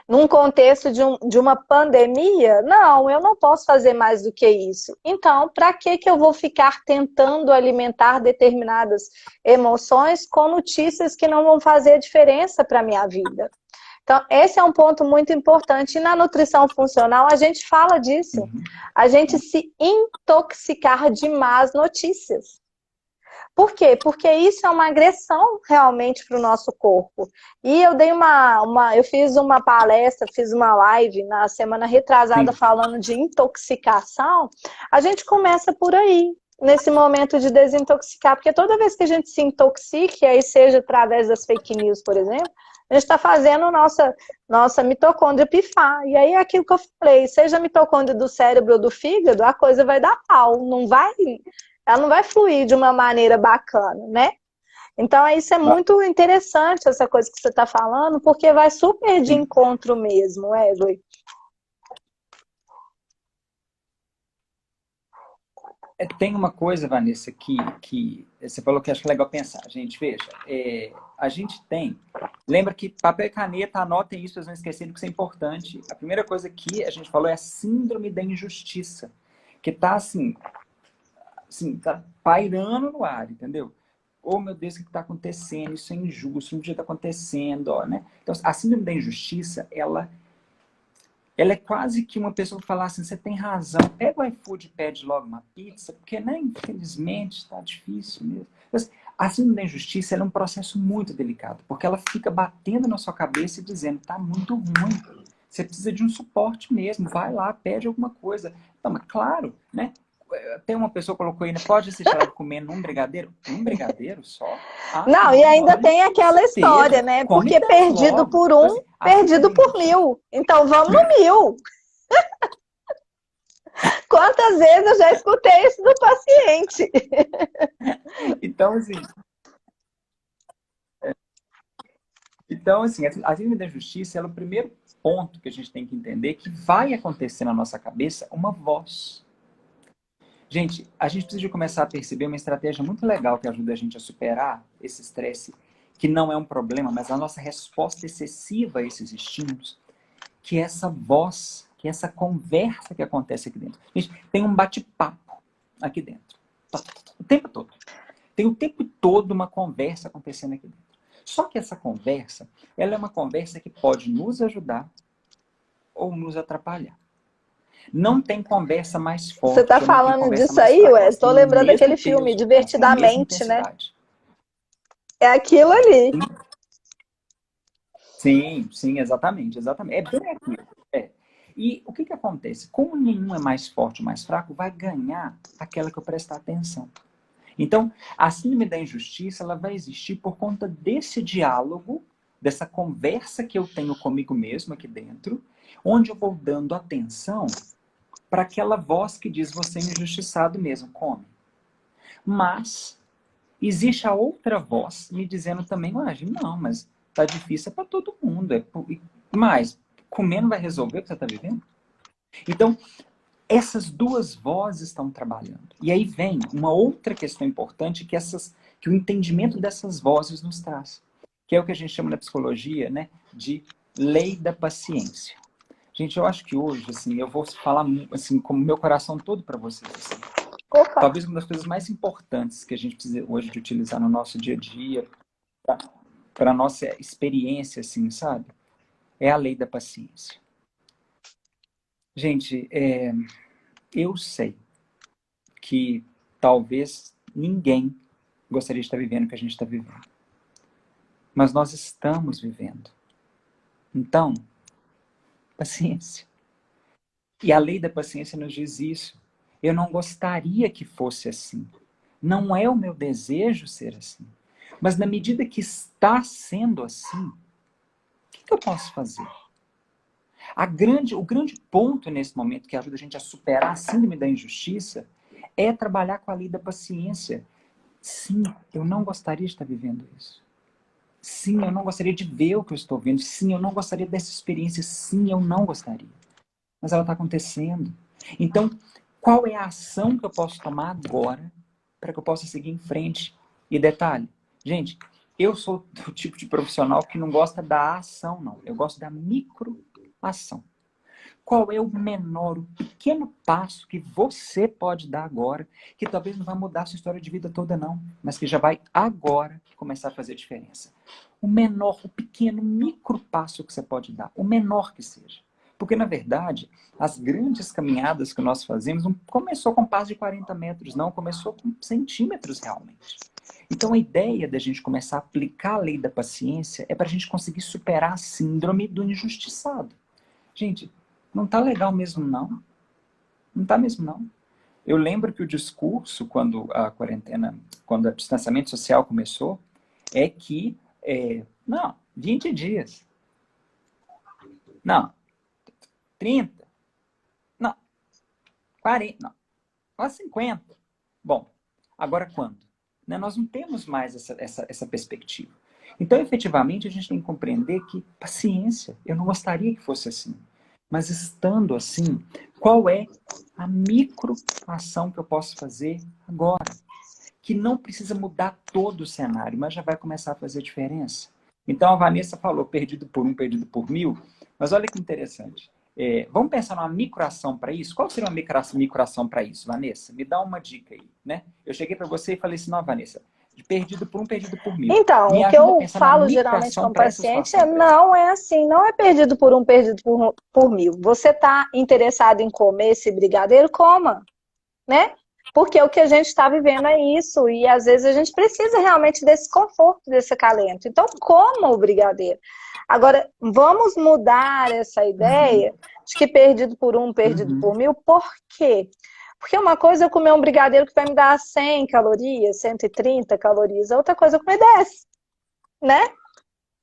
Num contexto de uma pandemia, não, eu não posso fazer mais do que isso. Então, para que eu vou ficar tentando alimentar determinadas emoções com notícias que não vão fazer diferença para a minha vida? Então, esse é um ponto muito importante. E na nutrição funcional, a gente fala disso. A gente se intoxicar de más notícias. Por quê? Porque isso é uma agressão realmente para o nosso corpo. E eu dei eu fiz uma palestra, fiz uma live na semana retrasada Sim. falando de intoxicação. A gente começa por aí, nesse momento de desintoxicar, porque toda vez que a gente se intoxica, aí seja através das fake news, por exemplo, a gente está fazendo nossa mitocôndria pifar. E aí é aquilo que eu falei, seja a mitocôndria do cérebro ou do fígado, a coisa vai dar pau, ela não vai fluir de uma maneira bacana, né? Então, isso é muito interessante, essa coisa que você está falando, porque vai super de Sim. encontro mesmo, Wesley. Tem uma coisa, Vanessa, que você falou que acho legal pensar. Gente, veja, a gente tem... Lembra que papel e caneta, anotem isso, vocês não esquecerem que isso é importante. A primeira coisa que a gente falou é a síndrome da injustiça, que tá assim, tá pairando no ar, entendeu? Oh, meu Deus, o que está acontecendo? Isso é injusto, não podia estar acontecendo, ó, né? Então, a síndrome da injustiça, ela é quase que uma pessoa que fala assim, você tem razão, pega o iFood e pede logo uma pizza, porque, né, infelizmente, está difícil mesmo. Mas, a síndrome da injustiça é um processo muito delicado, porque ela fica batendo na sua cabeça e dizendo, tá muito ruim, você precisa de um suporte mesmo, vai lá, pede alguma coisa. Não, mas claro, né? Tem uma pessoa que colocou aí, né, pode assistir ela comendo um brigadeiro? Um brigadeiro só? Ah, Não, e ainda não, tem com aquela história, certeza. né? Come Porque 10 perdido logo. por Então, um, assim, a síndrome perdido da por injustiça. 1000. Então vamos no 1000. Quantas vezes eu já escutei isso do paciente? Então, assim, a síndrome da justiça é o primeiro ponto que a gente tem que entender que vai acontecer na nossa cabeça uma voz. Gente, a gente precisa começar a perceber uma estratégia muito legal que ajuda a gente a superar esse estresse, que não é um problema, mas a nossa resposta excessiva a esses estímulos, que é essa voz, que é essa conversa que acontece aqui dentro. Gente, tem um bate-papo aqui dentro. O tempo todo. Tem o tempo todo uma conversa acontecendo aqui dentro. Só que essa conversa, ela é uma conversa que pode nos ajudar ou nos atrapalhar. Não tem conversa mais Você forte está ou não tem falando conversa disso mais aí, fraca. Wes? Elas Estou têm o lembrando mesmo daquele filme, peso, elas têm a mesma Divertidamente, né? intensidade. É aquilo ali. Sim, sim, exatamente, exatamente. É bem aquilo. É. E o que acontece? Como nenhum é mais forte ou mais fraco, vai ganhar aquela que eu prestar atenção. Então, a síndrome da injustiça, ela vai existir por conta desse diálogo, dessa conversa que eu tenho comigo mesmo aqui dentro, onde eu vou dando atenção para aquela voz que diz você é injustiçado mesmo, come. Mas existe a outra voz me dizendo também, não, mas tá difícil para todo mundo. Mas comer não vai resolver o que você está vivendo? Então, essas duas vozes estão trabalhando. E aí vem uma outra questão importante que o entendimento dessas vozes nos traz. Que é o que a gente chama na psicologia, né, de lei da paciência. Gente, eu acho que hoje, assim, eu vou falar assim, com o meu coração todo para vocês. Assim. Opa! Talvez uma das coisas mais importantes que a gente precisa hoje de utilizar no nosso dia a dia, para a nossa experiência, assim, sabe? É a lei da paciência. Gente, eu sei que talvez ninguém gostaria de estar vivendo o que a gente está vivendo. Mas nós estamos vivendo. Então, paciência. E a lei da paciência nos diz isso. Eu não gostaria que fosse assim. Não é o meu desejo ser assim. Mas na medida que está sendo assim, o que eu posso fazer? O grande ponto nesse momento que ajuda a gente a superar a síndrome da injustiça é trabalhar com a lei da paciência. Sim, eu não gostaria de estar vivendo isso. Sim, eu não gostaria de ver o que eu estou vendo. Sim, eu não gostaria dessa experiência. Sim, eu não gostaria. Mas ela está acontecendo. Então, qual é a ação que eu posso tomar agora para que eu possa seguir em frente? E detalhe, gente, eu sou do tipo de profissional que não gosta da ação, não. Eu gosto da microação. Qual é o menor, o pequeno passo que você pode dar agora, que talvez não vai mudar a sua história de vida toda, não, mas que já vai agora começar a fazer diferença? O menor, o pequeno, micro passo que você pode dar, o menor que seja. Porque, na verdade, as grandes caminhadas que nós fazemos não começou com um passo de 40 metros, não, começou com centímetros realmente. Então, a ideia da gente começar a aplicar a lei da paciência é para a gente conseguir superar a síndrome do injustiçado. Gente, não tá legal mesmo, não. Não tá mesmo, não. Eu lembro que o discurso, quando a quarentena, quando o distanciamento social começou, é que, não, 20 dias. Não, 30. Não, 40. Não, quase 50. Bom, agora quando? Né? Nós não temos mais essa perspectiva. Então, efetivamente, a gente tem que compreender que, paciência, eu não gostaria que fosse assim. Mas estando assim, qual é a microação que eu posso fazer agora? Que não precisa mudar todo o cenário, mas já vai começar a fazer diferença. Então a Vanessa falou, perdido por um, perdido por mil. Mas olha que interessante. Vamos pensar numa microação para isso? Qual seria uma microação para isso, Vanessa? Me dá uma dica aí, né? Eu cheguei para você e falei assim, não, Vanessa, de perdido por um, perdido por mil. Então, Me o que ajuda a eu pensar numa falo geralmente microação com o para essa paciente situação, por exemplo. não é assim, não é perdido por um, perdido por mil. Você está interessado em comer esse brigadeiro? Coma, né? Porque o que a gente está vivendo é isso, e às vezes a gente precisa realmente desse conforto, desse acalento. Então, coma o brigadeiro. Agora, vamos mudar essa ideia de que perdido por um, perdido por mil. Por quê? Porque uma coisa é eu comer um brigadeiro que vai me dar 100 calorias, 130 calorias, a outra coisa é eu comer 10, né?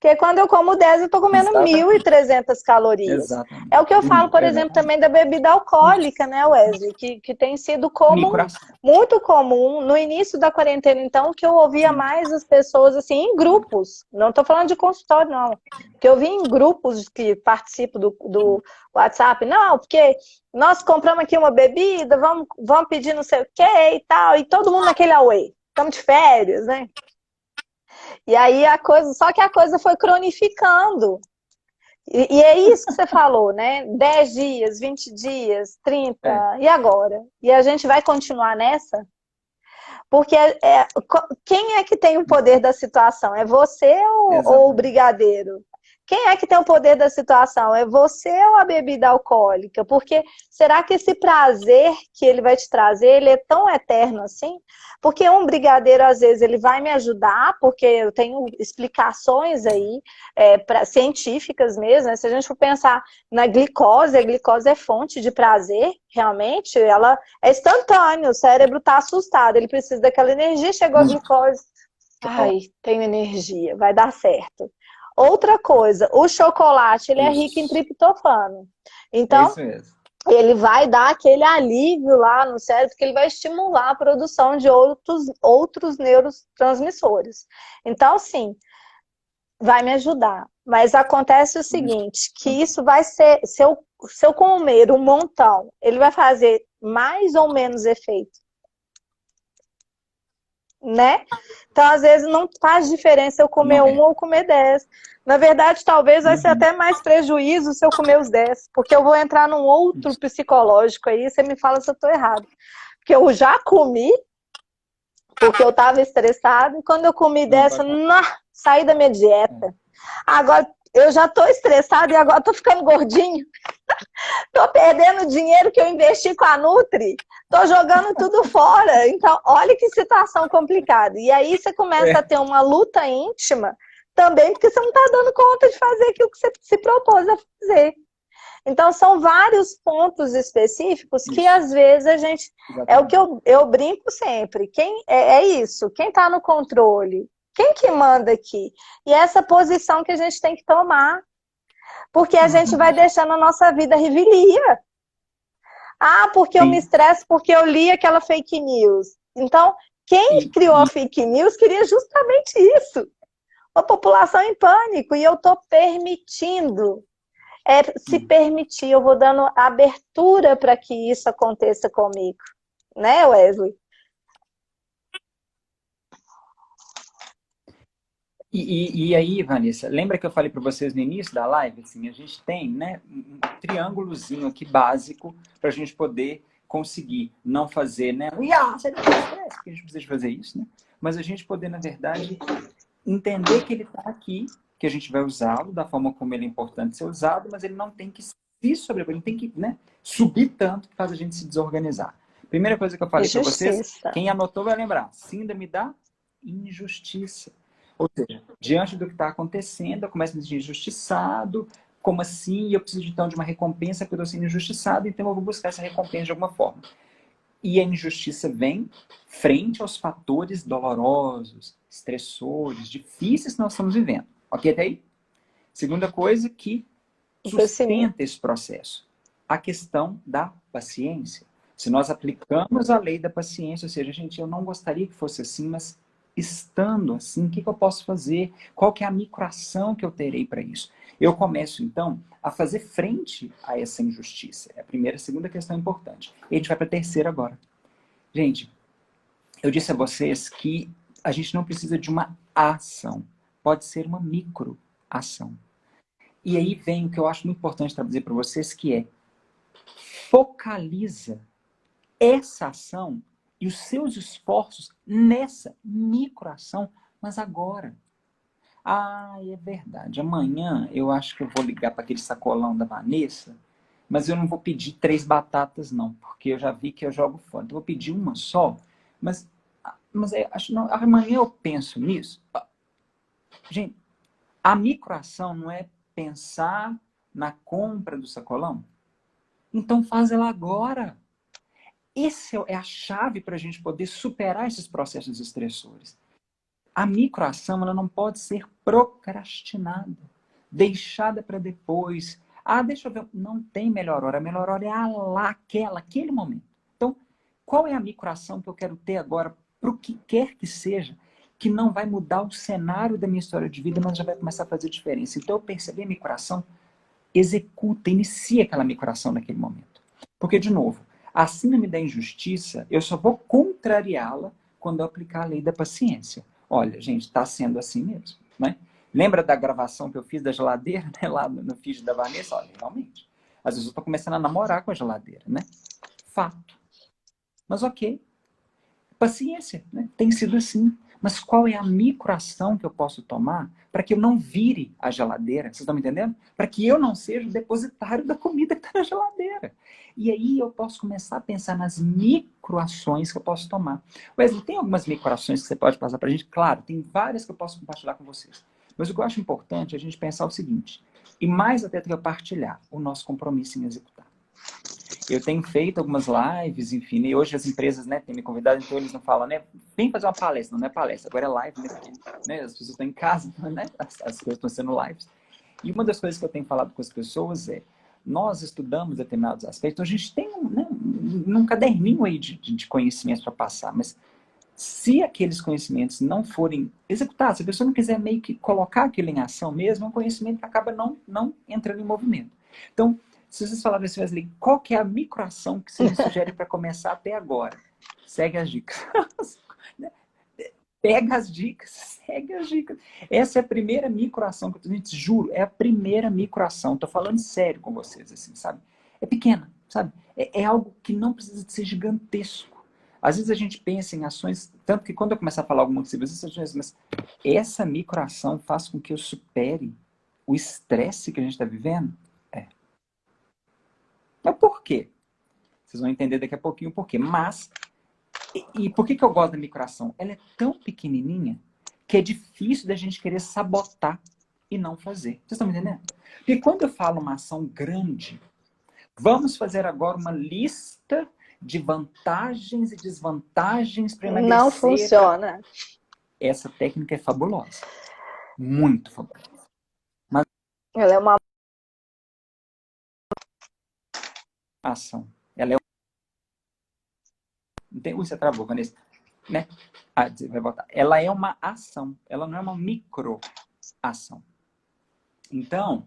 Porque quando eu como 10, eu estou comendo Exatamente. 1.300 calorias. É o Exatamente. que eu falo, por exemplo, Exatamente. também da bebida alcoólica, né, Wesley? Que tem sido comum, Microação. muito comum. No início da quarentena, então, que eu ouvia Sim. mais as pessoas, assim, em grupos. Não estou falando de consultório, não. Que eu vi em grupos que participam do WhatsApp. Não, porque nós compramos aqui uma bebida, vamos pedir não sei o quê e tal. E todo mundo naquele away. Estamos de férias, né? E aí só que a coisa foi cronificando. E é isso que você falou, né? 10 dias, 20 dias, 30, e agora? E a gente vai continuar nessa? Porque quem é que tem o poder da situação? É você ou o Exatamente. brigadeiro? Quem é que tem o poder da situação? É você ou a bebida alcoólica? Porque será que esse prazer que ele vai te trazer, ele é tão eterno assim? Porque um brigadeiro, às vezes, ele vai me ajudar, porque eu tenho explicações aí científicas mesmo, né? Se a gente for pensar na glicose, a glicose é fonte de prazer, realmente, ela é instantânea, o cérebro está assustado, ele precisa daquela energia, chegou a glicose, ai, tenho energia, vai dar certo. Outra coisa, o chocolate, ele é rico em Isso. triptofano. É Então, isso mesmo. ele vai dar aquele alívio lá no cérebro, porque ele vai estimular a produção de outros neurotransmissores. Então, sim, vai me ajudar. Mas acontece o seguinte, que isso vai ser, se eu comer um montão, ele vai fazer mais ou menos efeito, né? Então, às vezes, não faz diferença eu comer Não um é. ou comer 10. Na verdade, talvez vai ser até mais prejuízo se eu comer os 10, porque eu vou entrar num outro Isso. psicológico aí, você me fala se eu estou errado. Porque eu já comi, porque eu estava estressada, e quando eu comi Não dessa, tá com... saí da minha dieta. Agora, eu já estou estressada e agora estou ficando gordinho. Tô perdendo o dinheiro que eu investi com a Nutri, tô jogando tudo fora. Então, olha que situação complicada. E aí você começa a ter uma luta íntima também, porque você não está dando conta de fazer aquilo que você se propôs a fazer. Então, são vários pontos específicos que, Isso. às vezes, a gente... É o que eu brinco sempre. É isso, quem está no controle? Quem que manda aqui? E essa posição que a gente tem que tomar. Porque a gente vai deixando a nossa vida revelia. Ah, porque eu me Sim. estresso porque eu li aquela fake news. Então, quem E, criou a fake news queria justamente isso. A população em pânico. E eu estou permitindo. Se permitir, eu vou dando abertura para que isso aconteça comigo. Né, Wesley? e aí, Vanessa, lembra que eu falei para vocês no início da live? Assim, a gente tem, né, um triângulozinho aqui básico para a gente poder conseguir não fazer, né? Você não tem estresse, porque a gente precisa fazer isso, né? Mas a gente poder, na verdade, entender que ele está aqui, que a gente vai usá-lo da forma como ele é importante ser usado, mas ele não tem que se sobrepor, ele tem que, né, subir tanto que faz a gente se desorganizar. Primeira coisa que eu falei para vocês, Justiça. quem anotou vai lembrar, síndrome da injustiça. Ou seja, diante do que está acontecendo, eu começo a me sentir injustiçado. Como assim? Eu preciso então de uma recompensa porque eu estou sendo injustiçado, então eu vou buscar essa recompensa de alguma forma. E a injustiça vem frente aos fatores dolorosos, estressores, difíceis que nós estamos vivendo. Ok até aí? Segunda coisa que sustenta esse processo, a questão da paciência. Se nós aplicamos a lei da paciência, ou seja, gente, eu não gostaria que fosse assim, mas estando assim, o que eu posso fazer? Qual que é a microação que eu terei para isso? Eu começo, então, a fazer frente a essa injustiça. É a primeira, a segunda questão importante. E a gente vai para a terceira agora. Gente, eu disse a vocês que a gente não precisa de uma ação. Pode ser uma microação. E aí vem o que eu acho muito importante trazer para vocês, que é focaliza essa ação e os seus esforços nessa microação, mas agora. Ah, é verdade. Amanhã eu acho que eu vou ligar para aquele sacolão da Vanessa, mas eu não vou pedir 3 batatas, não, porque eu já vi que eu jogo fora. Então eu vou pedir uma só, mas, acho não, amanhã eu penso nisso. Gente, a microação não é pensar na compra do sacolão? Então faz ela agora. Essa é a chave para a gente poder superar esses processos estressores. A microação ela não pode ser procrastinada, deixada para depois. Ah, deixa eu ver. Não tem melhor hora. A melhor hora é aquele momento. Então, qual é a microação que eu quero ter agora, para o que quer que seja, que não vai mudar o cenário da minha história de vida, mas já vai começar a fazer diferença? Então, eu percebi a microação, executa, inicia aquela microação naquele momento. Porque, de novo, a síndrome da injustiça, eu só vou contrariá-la quando eu aplicar a lei da paciência. Olha, gente, está sendo assim mesmo, né? Lembra da gravação que eu fiz da geladeira, né? Lá no feed da Vanessa? Olha, realmente. Às vezes eu estou começando a namorar com a geladeira, né? Fato. Mas ok. Paciência, né? Tem sido assim. Mas qual é a microação que eu posso tomar para que eu não vire a geladeira? Vocês estão me entendendo? Para que eu não seja o depositário da comida que está na geladeira. E aí eu posso começar a pensar nas microações que eu posso tomar. Wesley, tem algumas microações que você pode passar para a gente? Claro, tem várias que eu posso compartilhar com vocês. Mas o que eu acho importante é a gente pensar o seguinte, e mais até do que partilhar, o nosso compromisso em executar. Eu tenho feito algumas lives, enfim, e hoje as empresas, né, têm me convidado, então eles não falam, né, vem fazer uma palestra, não é palestra, agora é live, né, porque, né, as pessoas estão em casa, né, as coisas estão sendo lives. E uma das coisas que eu tenho falado com as pessoas é, nós estudamos determinados aspectos, então a gente tem um caderninho aí de conhecimentos para passar, mas se aqueles conhecimentos não forem executados, se a pessoa não quiser meio que colocar aquilo em ação mesmo, é um conhecimento que acaba não entrando em movimento. Então, se vocês falarem assim, Wesley, qual que é a microação que você me sugere para começar até agora? Segue as dicas. Pega as dicas, segue as dicas. Essa é a primeira microação que eu te juro, é a primeira microação. Estou falando sério com vocês, assim, sabe? É pequena, sabe? É algo que não precisa de ser gigantesco. Às vezes a gente pensa em ações, tanto que quando eu começar a falar algumas coisas, mas essa microação faz com que eu supere o estresse que a gente está vivendo? É. Mas por quê? Vocês vão entender daqui a pouquinho o porquê. Mas, e por que eu gosto da microação? Ela é tão pequenininha que é difícil da gente querer sabotar e não fazer. Vocês estão me entendendo? Porque quando eu falo uma ação grande, vamos fazer agora uma lista de vantagens e desvantagens para emagrecer. Não funciona. Essa técnica é fabulosa. Muito fabulosa. Ela é uma ação. Ela é... Não tem... Ui, você travou, Vanessa. Né? Ah, vai voltar. Ela é uma ação. Ela não é uma microação. Então,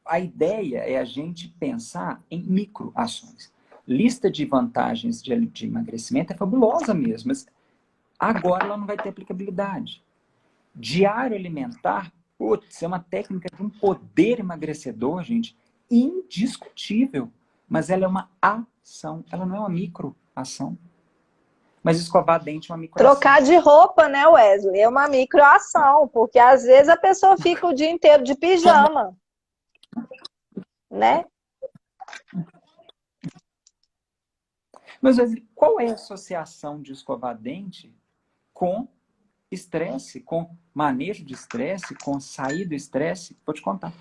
a ideia é a gente pensar em microações. Lista de vantagens de emagrecimento é fabulosa mesmo, mas agora ela não vai ter aplicabilidade. Diário alimentar, putz, é uma técnica de um poder emagrecedor, gente, indiscutível. Mas ela é uma ação, ela não é uma microação. Mas escovar dente é uma microação. Trocar de roupa, né, Wesley? É uma microação, porque às vezes a pessoa fica o dia inteiro de pijama, né? Mas qual é a associação de escovar dente com estresse, com manejo de estresse, com sair do estresse? Vou te contar.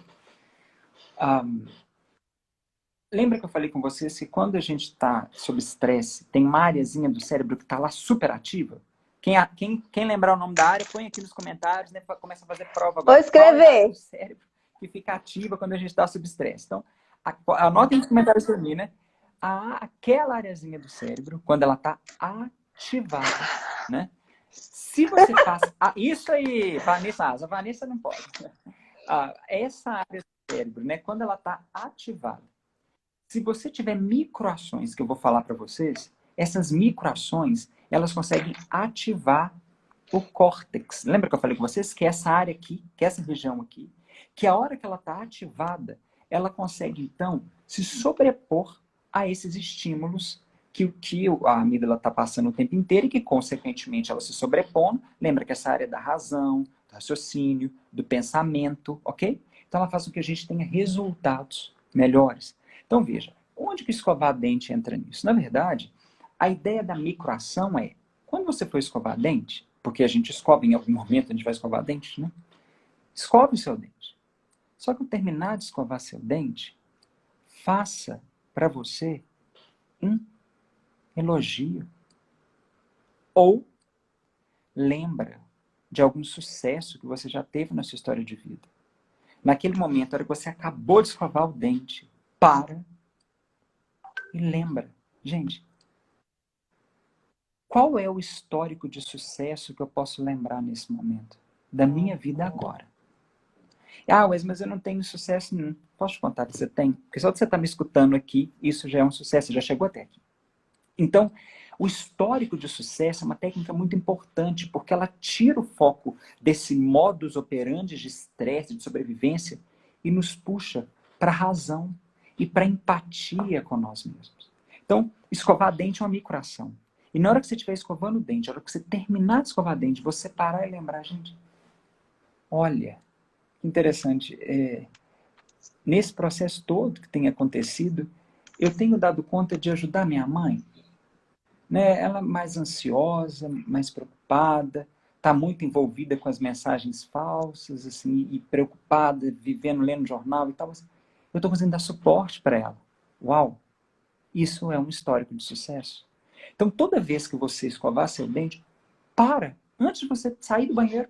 Lembra que eu falei com vocês que quando a gente está sob estresse, tem uma areazinha do cérebro que está lá super ativa? Quem lembrar o nome da área, põe aqui nos comentários, né? Começa a fazer prova agora. Vou escrever. Qual é a área do cérebro que fica ativa quando a gente está sob estresse? Então, anotem nos comentários para mim, né? Aquela areazinha do cérebro, quando ela está ativada, né? Se você faz... isso aí, Vanessa, a Vanessa não pode. Essa área do cérebro, né? Quando ela está ativada, se você tiver microações que eu vou falar para vocês, essas microações, elas conseguem ativar o córtex. Lembra que eu falei com vocês que essa área aqui, que essa região aqui, que a hora que ela está ativada, ela consegue, então, se sobrepor a esses estímulos que a amígdala está passando o tempo inteiro e que, consequentemente, ela se sobrepondo. Lembra que essa área é da razão, do raciocínio, do pensamento, ok? Então, ela faz com que a gente tenha resultados melhores. Então, veja, onde que escovar dente entra nisso? Na verdade, a ideia da microação é, quando você for escovar dente, porque a gente escova em algum momento, a gente vai escovar dente, né? Escove o seu dente. Só que ao terminar de escovar seu dente, faça para você um elogio. Ou lembra de algum sucesso que você já teve na sua história de vida. Naquele momento, na hora que você acabou de escovar o dente, para e lembra. Gente, qual é o histórico de sucesso que eu posso lembrar nesse momento? Da minha vida agora. Mas eu não tenho sucesso nenhum. Posso te contar que você tem? Porque só de você estar me escutando aqui, isso já é um sucesso, já chegou até aqui. Então, o histórico de sucesso é uma técnica muito importante, porque ela tira o foco desse modus operandi de estresse, de sobrevivência, e nos puxa para a razão e para a empatia com nós mesmos. Então, escovar dente é uma microação. E na hora que você estiver escovando o dente, na hora que você terminar de escovar dente, você parar e lembrar, gente, olha, que interessante, nesse processo todo que tem acontecido, eu tenho dado conta de ajudar minha mãe, né? Ela é mais ansiosa, mais preocupada, está muito envolvida com as mensagens falsas, assim, e preocupada, vivendo, lendo jornal e tal. Eu estou conseguindo dar suporte para ela. Uau! Isso é um histórico de sucesso. Então, toda vez que você escovar seu dente, para, antes de você sair do banheiro.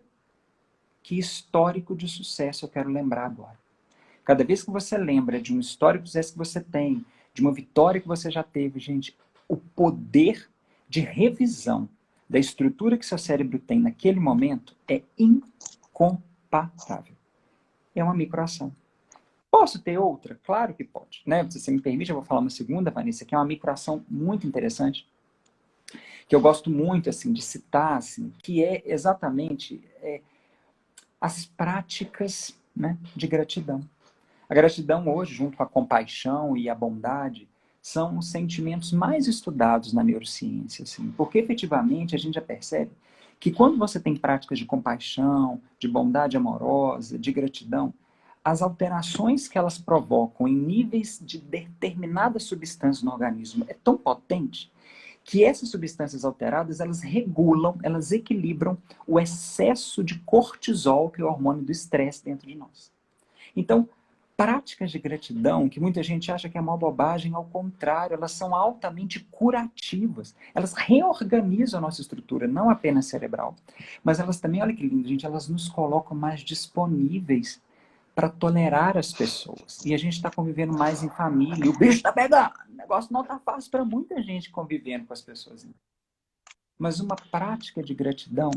Que histórico de sucesso eu quero lembrar agora? Cada vez que você lembra de um histórico de sucesso que você tem, de uma vitória que você já teve, gente, o poder de revisão da estrutura que seu cérebro tem naquele momento é incomparável. É uma microação. Posso ter outra? Claro que pode. Né? Se você me permite, eu vou falar uma segunda, Vanessa, que é uma microação muito interessante, que eu gosto muito assim, de citar, assim, que é exatamente as práticas, né, de gratidão. A gratidão hoje, junto com a compaixão e a bondade, são os sentimentos mais estudados na neurociência, assim, porque efetivamente a gente já percebe que quando você tem práticas de compaixão, de bondade amorosa, de gratidão, as alterações que elas provocam em níveis de determinadas substâncias no organismo é tão potente que essas substâncias alteradas, elas regulam, elas equilibram o excesso de cortisol, que é o hormônio do estresse dentro de nós. Então, práticas de gratidão, que muita gente acha que é uma bobagem, ao contrário, elas são altamente curativas. Elas reorganizam a nossa estrutura, não apenas cerebral, mas elas também, olha que lindo, gente, elas nos colocam mais disponíveis para tolerar as pessoas. E a gente está convivendo mais em família. O bicho está pegando. O negócio não está fácil para muita gente convivendo com as pessoas. Mas uma prática de gratidão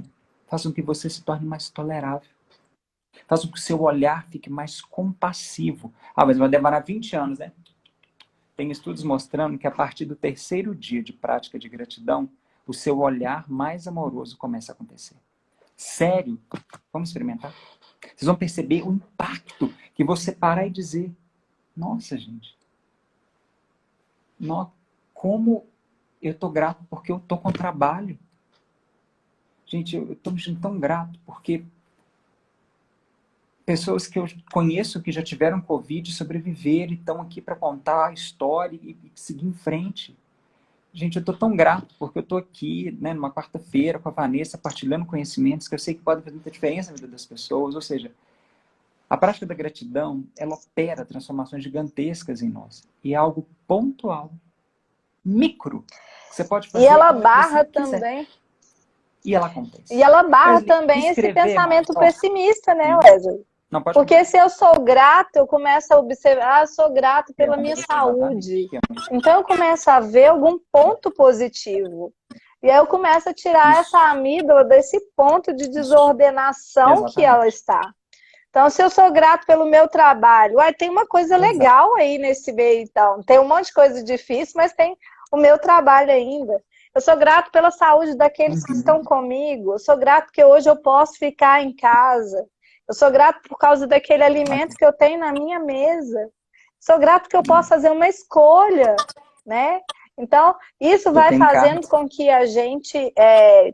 faz com que você se torne mais tolerável. Faz com que o seu olhar fique mais compassivo. Ah, mas vai demorar 20 anos, né? Tem estudos mostrando que a partir do terceiro dia de prática de gratidão, o seu olhar mais amoroso começa a acontecer. Sério? Vamos experimentar? Vocês vão perceber o impacto que você parar e dizer: nossa, gente, como eu estou grato porque eu estou com trabalho. Gente, eu estou me sentindo tão grato porque pessoas que eu conheço que já tiveram Covid sobreviveram e estão aqui para contar a história e seguir em frente. Gente, eu estou tão grato porque eu estou aqui, né, numa quarta-feira com a Vanessa, partilhando conhecimentos que eu sei que podem fazer muita diferença na vida das pessoas. Ou seja, a prática da gratidão, ela opera transformações gigantescas em nós. E é algo pontual, micro. Você pode fazer. E ela barra também. E ela acontece. E ela barra também esse pensamento pessimista, né, Wesley? Porque se eu sou grato, eu começo a observar, eu sou grato pela minha saúde. Então eu começo a ver algum ponto positivo. E aí eu começo a tirar essa amígdala desse ponto de desordenação que ela está. Então, se eu sou grato pelo meu trabalho, tem uma coisa legal aí nesse meio, então. Tem um monte de coisa difícil, mas tem o meu trabalho ainda. Eu sou grato pela saúde daqueles que estão comigo. Eu sou grato porque hoje eu posso ficar em casa. Eu sou grato por causa daquele alimento que eu tenho na minha mesa. Sou grato que eu posso fazer uma escolha, né? Então, isso vai fazendo com que a gente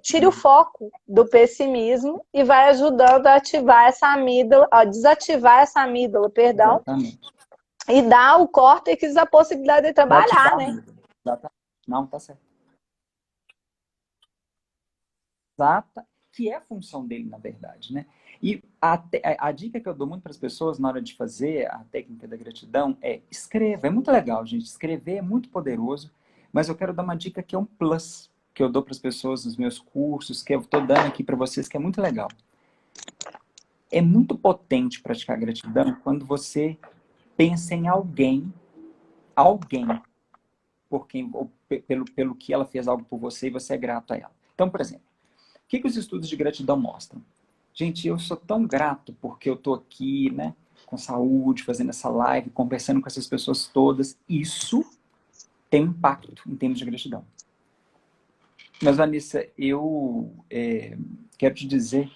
tire o foco do pessimismo e vai ajudando a ativar essa amígdala, a desativar essa amígdala, perdão, exatamente, e dar ao córtex a possibilidade de trabalhar, né? Não, tá certo. Exata, que é a função dele, na verdade, né? E a dica que eu dou muito para as pessoas na hora de fazer a técnica da gratidão é: escreva. É muito legal, gente. Escrever é muito poderoso, mas eu quero dar uma dica que é um plus, que eu dou para as pessoas nos meus cursos, que eu estou dando aqui para vocês, que é muito legal. É muito potente praticar gratidão quando você pensa em alguém por quem, ou pelo que ela fez algo por você e você é grato a ela. Então, por exemplo, o que os estudos de gratidão mostram? Gente, eu sou tão grato porque eu tô aqui, né, com saúde, fazendo essa live, conversando com essas pessoas todas. Isso tem impacto em termos de gratidão. Mas, Vanessa, eu quero te dizer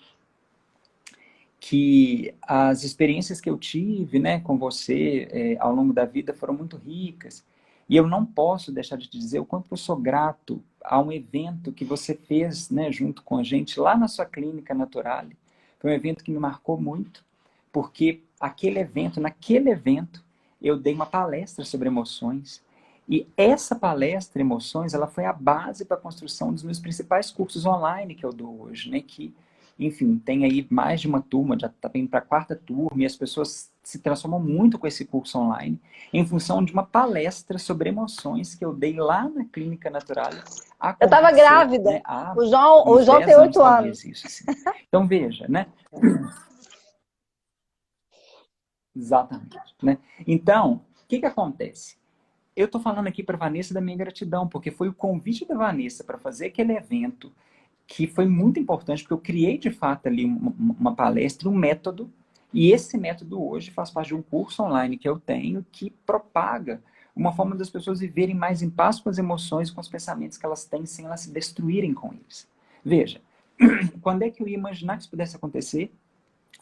que as experiências que eu tive, né, com você ao longo da vida foram muito ricas. E eu não posso deixar de te dizer o quanto eu sou grato a um evento que você fez, né, junto com a gente lá na sua clínica Naturale. Foi um evento que me marcou muito, porque naquele evento, eu dei uma palestra sobre emoções. E essa palestra, Emoções, ela foi a base para a construção dos meus principais cursos online que eu dou hoje, né? Que, enfim, tem aí mais de uma turma, já está indo para a 4ª turma, e as pessoas se transformam muito com esse curso online, em função de uma palestra sobre emoções que eu dei lá na Clínica Naturale. Eu estava grávida. Né? O João tem 8 anos. Isso, assim. Então, veja, né? Exatamente. Né? Então, o que acontece? Eu estou falando aqui para a Vanessa da minha gratidão, porque foi o convite da Vanessa para fazer aquele evento que foi muito importante, porque eu criei, de fato, ali uma palestra, um método, e esse método hoje faz parte de um curso online que eu tenho, que propaga uma forma das pessoas viverem mais em paz com as emoções e com os pensamentos que elas têm, sem elas se destruírem com eles. Veja, quando é que eu ia imaginar que isso pudesse acontecer?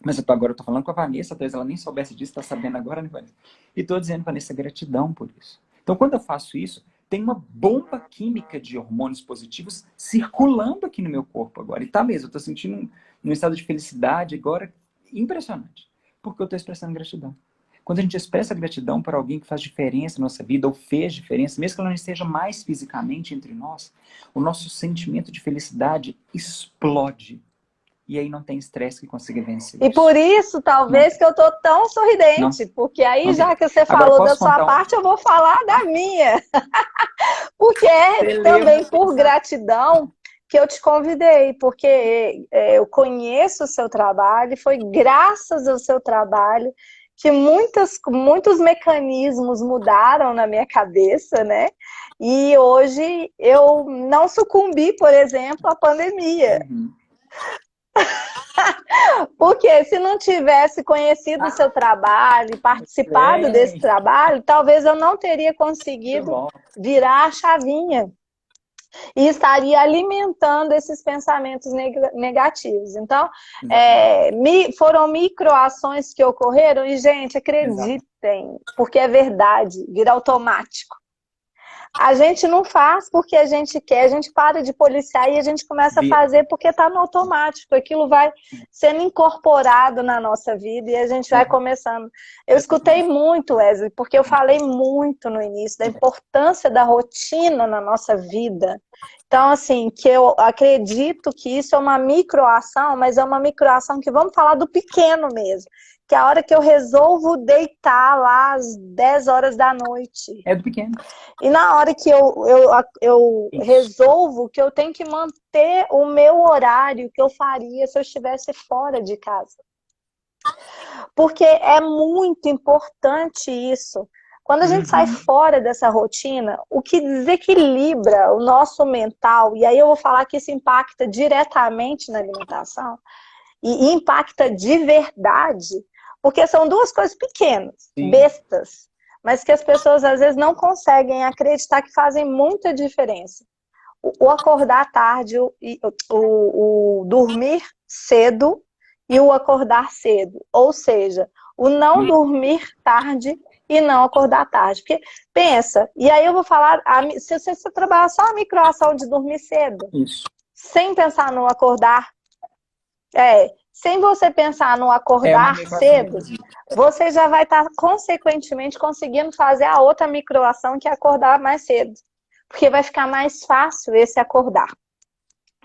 Mas agora eu estou falando com a Vanessa, talvez ela nem soubesse disso, está sabendo agora, né, Vanessa? E estou dizendo, Vanessa, gratidão por isso. Então, quando eu faço isso, tem uma bomba química de hormônios positivos circulando aqui no meu corpo agora. E tá mesmo, eu estou sentindo um estado de felicidade agora impressionante. Porque eu estou expressando gratidão. Quando a gente expressa gratidão para alguém que faz diferença na nossa vida, ou fez diferença, mesmo que ela não esteja mais fisicamente entre nós, o nosso sentimento de felicidade explode. E aí não tem estresse que consiga vencer isso. E por isso, talvez, que eu tô tão sorridente. Porque aí, já que você falou da sua parte, eu vou falar da minha. Porque é também por gratidão que eu te convidei, porque eu conheço o seu trabalho, e foi graças ao seu trabalho que muitos mecanismos mudaram na minha cabeça, né? E hoje eu não sucumbi, por exemplo, à pandemia. Uhum. Porque se não tivesse conhecido o seu trabalho e participado desse Bem, trabalho, talvez eu não teria muito conseguido bom. virar a chavinha e estaria alimentando esses pensamentos negativos. Então, Exatamente. foram microações que ocorreram e, gente, Exatamente. acreditem, porque é verdade, vira automático. A gente não faz porque a gente quer, a gente para de policiar e a gente começa a Vira. fazer porque está no automático. Aquilo vai sendo incorporado na nossa vida e a gente vai É, começando. Eu escutei muito, Wesley, porque eu falei muito no início da importância da rotina na nossa vida. Então, assim, que eu acredito que isso é uma microação, mas é uma microação que vamos falar do pequeno mesmo. Que é a hora que eu resolvo deitar lá às 10 horas da noite. é do pequeno. E na hora que eu Isso. resolvo que eu tenho que manter o meu horário que eu faria se eu estivesse fora de casa. Porque é muito importante isso. Quando a gente sai Uhum. fora dessa rotina, o que desequilibra o nosso mental, e aí eu vou falar que isso impacta diretamente na alimentação, e impacta de verdade, porque são duas coisas pequenas, Sim. bestas, mas que as pessoas às vezes não conseguem acreditar que fazem muita diferença. O acordar tarde, o dormir cedo e o acordar cedo. Ou seja, o não dormir tarde e não acordar tarde. Porque pensa, e aí eu vou falar, se você trabalhar só a microação de dormir cedo, Isso. sem pensar no acordar, sem você pensar no É uma acordar microação, cedo, inclusive. você já vai estar, consequentemente, conseguindo fazer a outra microação, que é acordar mais cedo. Porque vai ficar mais fácil esse acordar,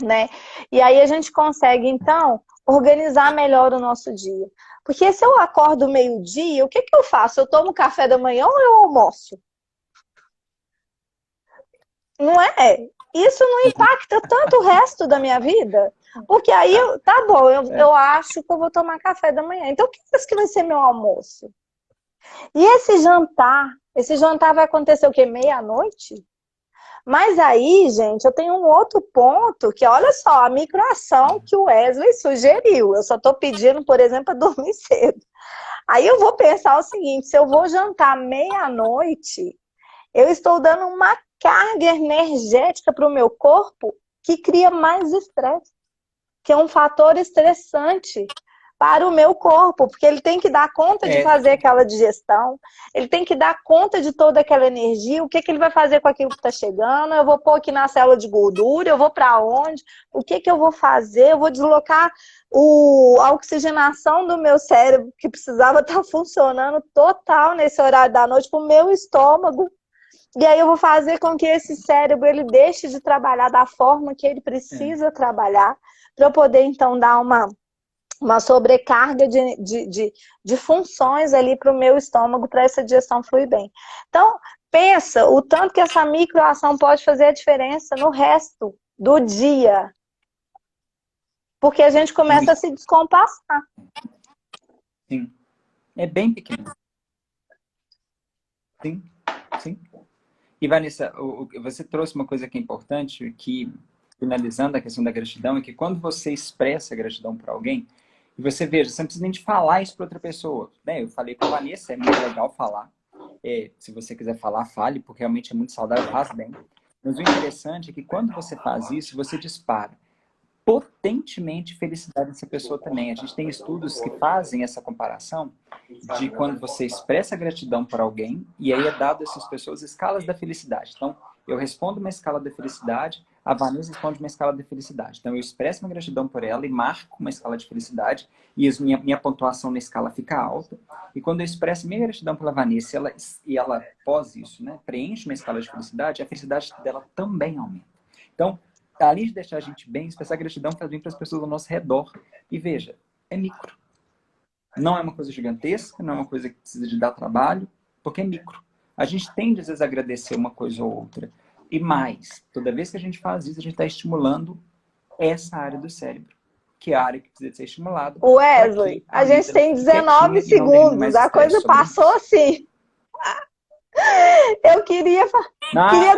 né? E aí a gente consegue, então, organizar melhor o nosso dia. Porque se eu acordo meio-dia, o que eu faço? Eu tomo café da manhã ou eu almoço? Não é? Isso não impacta tanto o resto da minha vida. Porque aí, tá bom, É. eu acho que eu vou tomar café da manhã. Então, o que que vai ser meu almoço? E esse jantar? Esse jantar vai acontecer o quê? Meia-noite? Mas aí, gente, eu tenho um outro ponto, que olha só, a microação que o Wesley sugeriu. Eu só estou pedindo, por exemplo, para dormir cedo. Aí eu vou pensar o seguinte, se eu vou jantar meia-noite, eu estou dando uma carga energética para o meu corpo que cria mais estresse, que é um fator estressante para o meu corpo, porque ele tem que dar conta de É, fazer aquela digestão, ele tem que dar conta de toda aquela energia, o que, que ele vai fazer com aquilo que está chegando, eu vou pôr aqui na célula de gordura, eu vou para onde, o que, que eu vou fazer, eu vou deslocar a oxigenação do meu cérebro, que precisava estar funcionando total nesse horário da noite, para o meu estômago, e aí eu vou fazer com que esse cérebro ele deixe de trabalhar da forma que ele é. precisa trabalhar, para eu poder, então, dar uma sobrecarga de funções ali para o meu estômago, para essa digestão fluir bem. Então, pensa o tanto que essa microação pode fazer a diferença no resto do dia. Porque a gente começa a Muito. se descompassar. Sim. É bem pequeno. Sim. Sim. E, Vanessa, você trouxe uma coisa que é importante, que, finalizando a questão da gratidão, é que quando você expressa gratidão para alguém, e você veja, você não precisa nem de falar isso para outra pessoa. Né? Eu falei com a Vanessa, é muito legal falar. Se você quiser falar, fale, porque realmente é muito saudável, faz bem. Mas o interessante é que quando você faz isso, você dispara potentemente felicidade nessa pessoa também. A gente tem estudos que fazem essa comparação de quando você expressa gratidão para alguém e aí é dado a essas pessoas escalas da felicidade. Então, eu respondo uma escala da felicidade, a Vanessa responde uma escala da felicidade. Então, eu expresso minha gratidão por ela e marco uma escala de felicidade e minha pontuação na escala fica alta. E quando eu expresso minha gratidão pela Vanessa ela pós isso, né, preenche uma escala de felicidade, a felicidade dela também aumenta. Então, além de deixar a gente bem, expressar gratidão faz bem para as pessoas ao nosso redor. E veja, é micro. Não é uma coisa gigantesca, não é uma coisa que precisa de dar trabalho, porque é micro. A gente tende, às vezes, a agradecer uma coisa ou outra. E mais, toda vez que a gente faz isso, a gente está estimulando essa área do cérebro, que é a área que precisa ser estimulada. Wesley, a gente tem 19 segundos, a coisa passou assim. Eu queria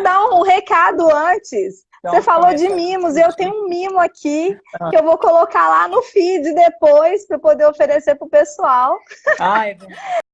dar um recado antes. Então, você falou de mimos, eu tenho um mimo aqui que eu vou colocar lá no feed depois para poder oferecer para o pessoal. Ah, é verdade.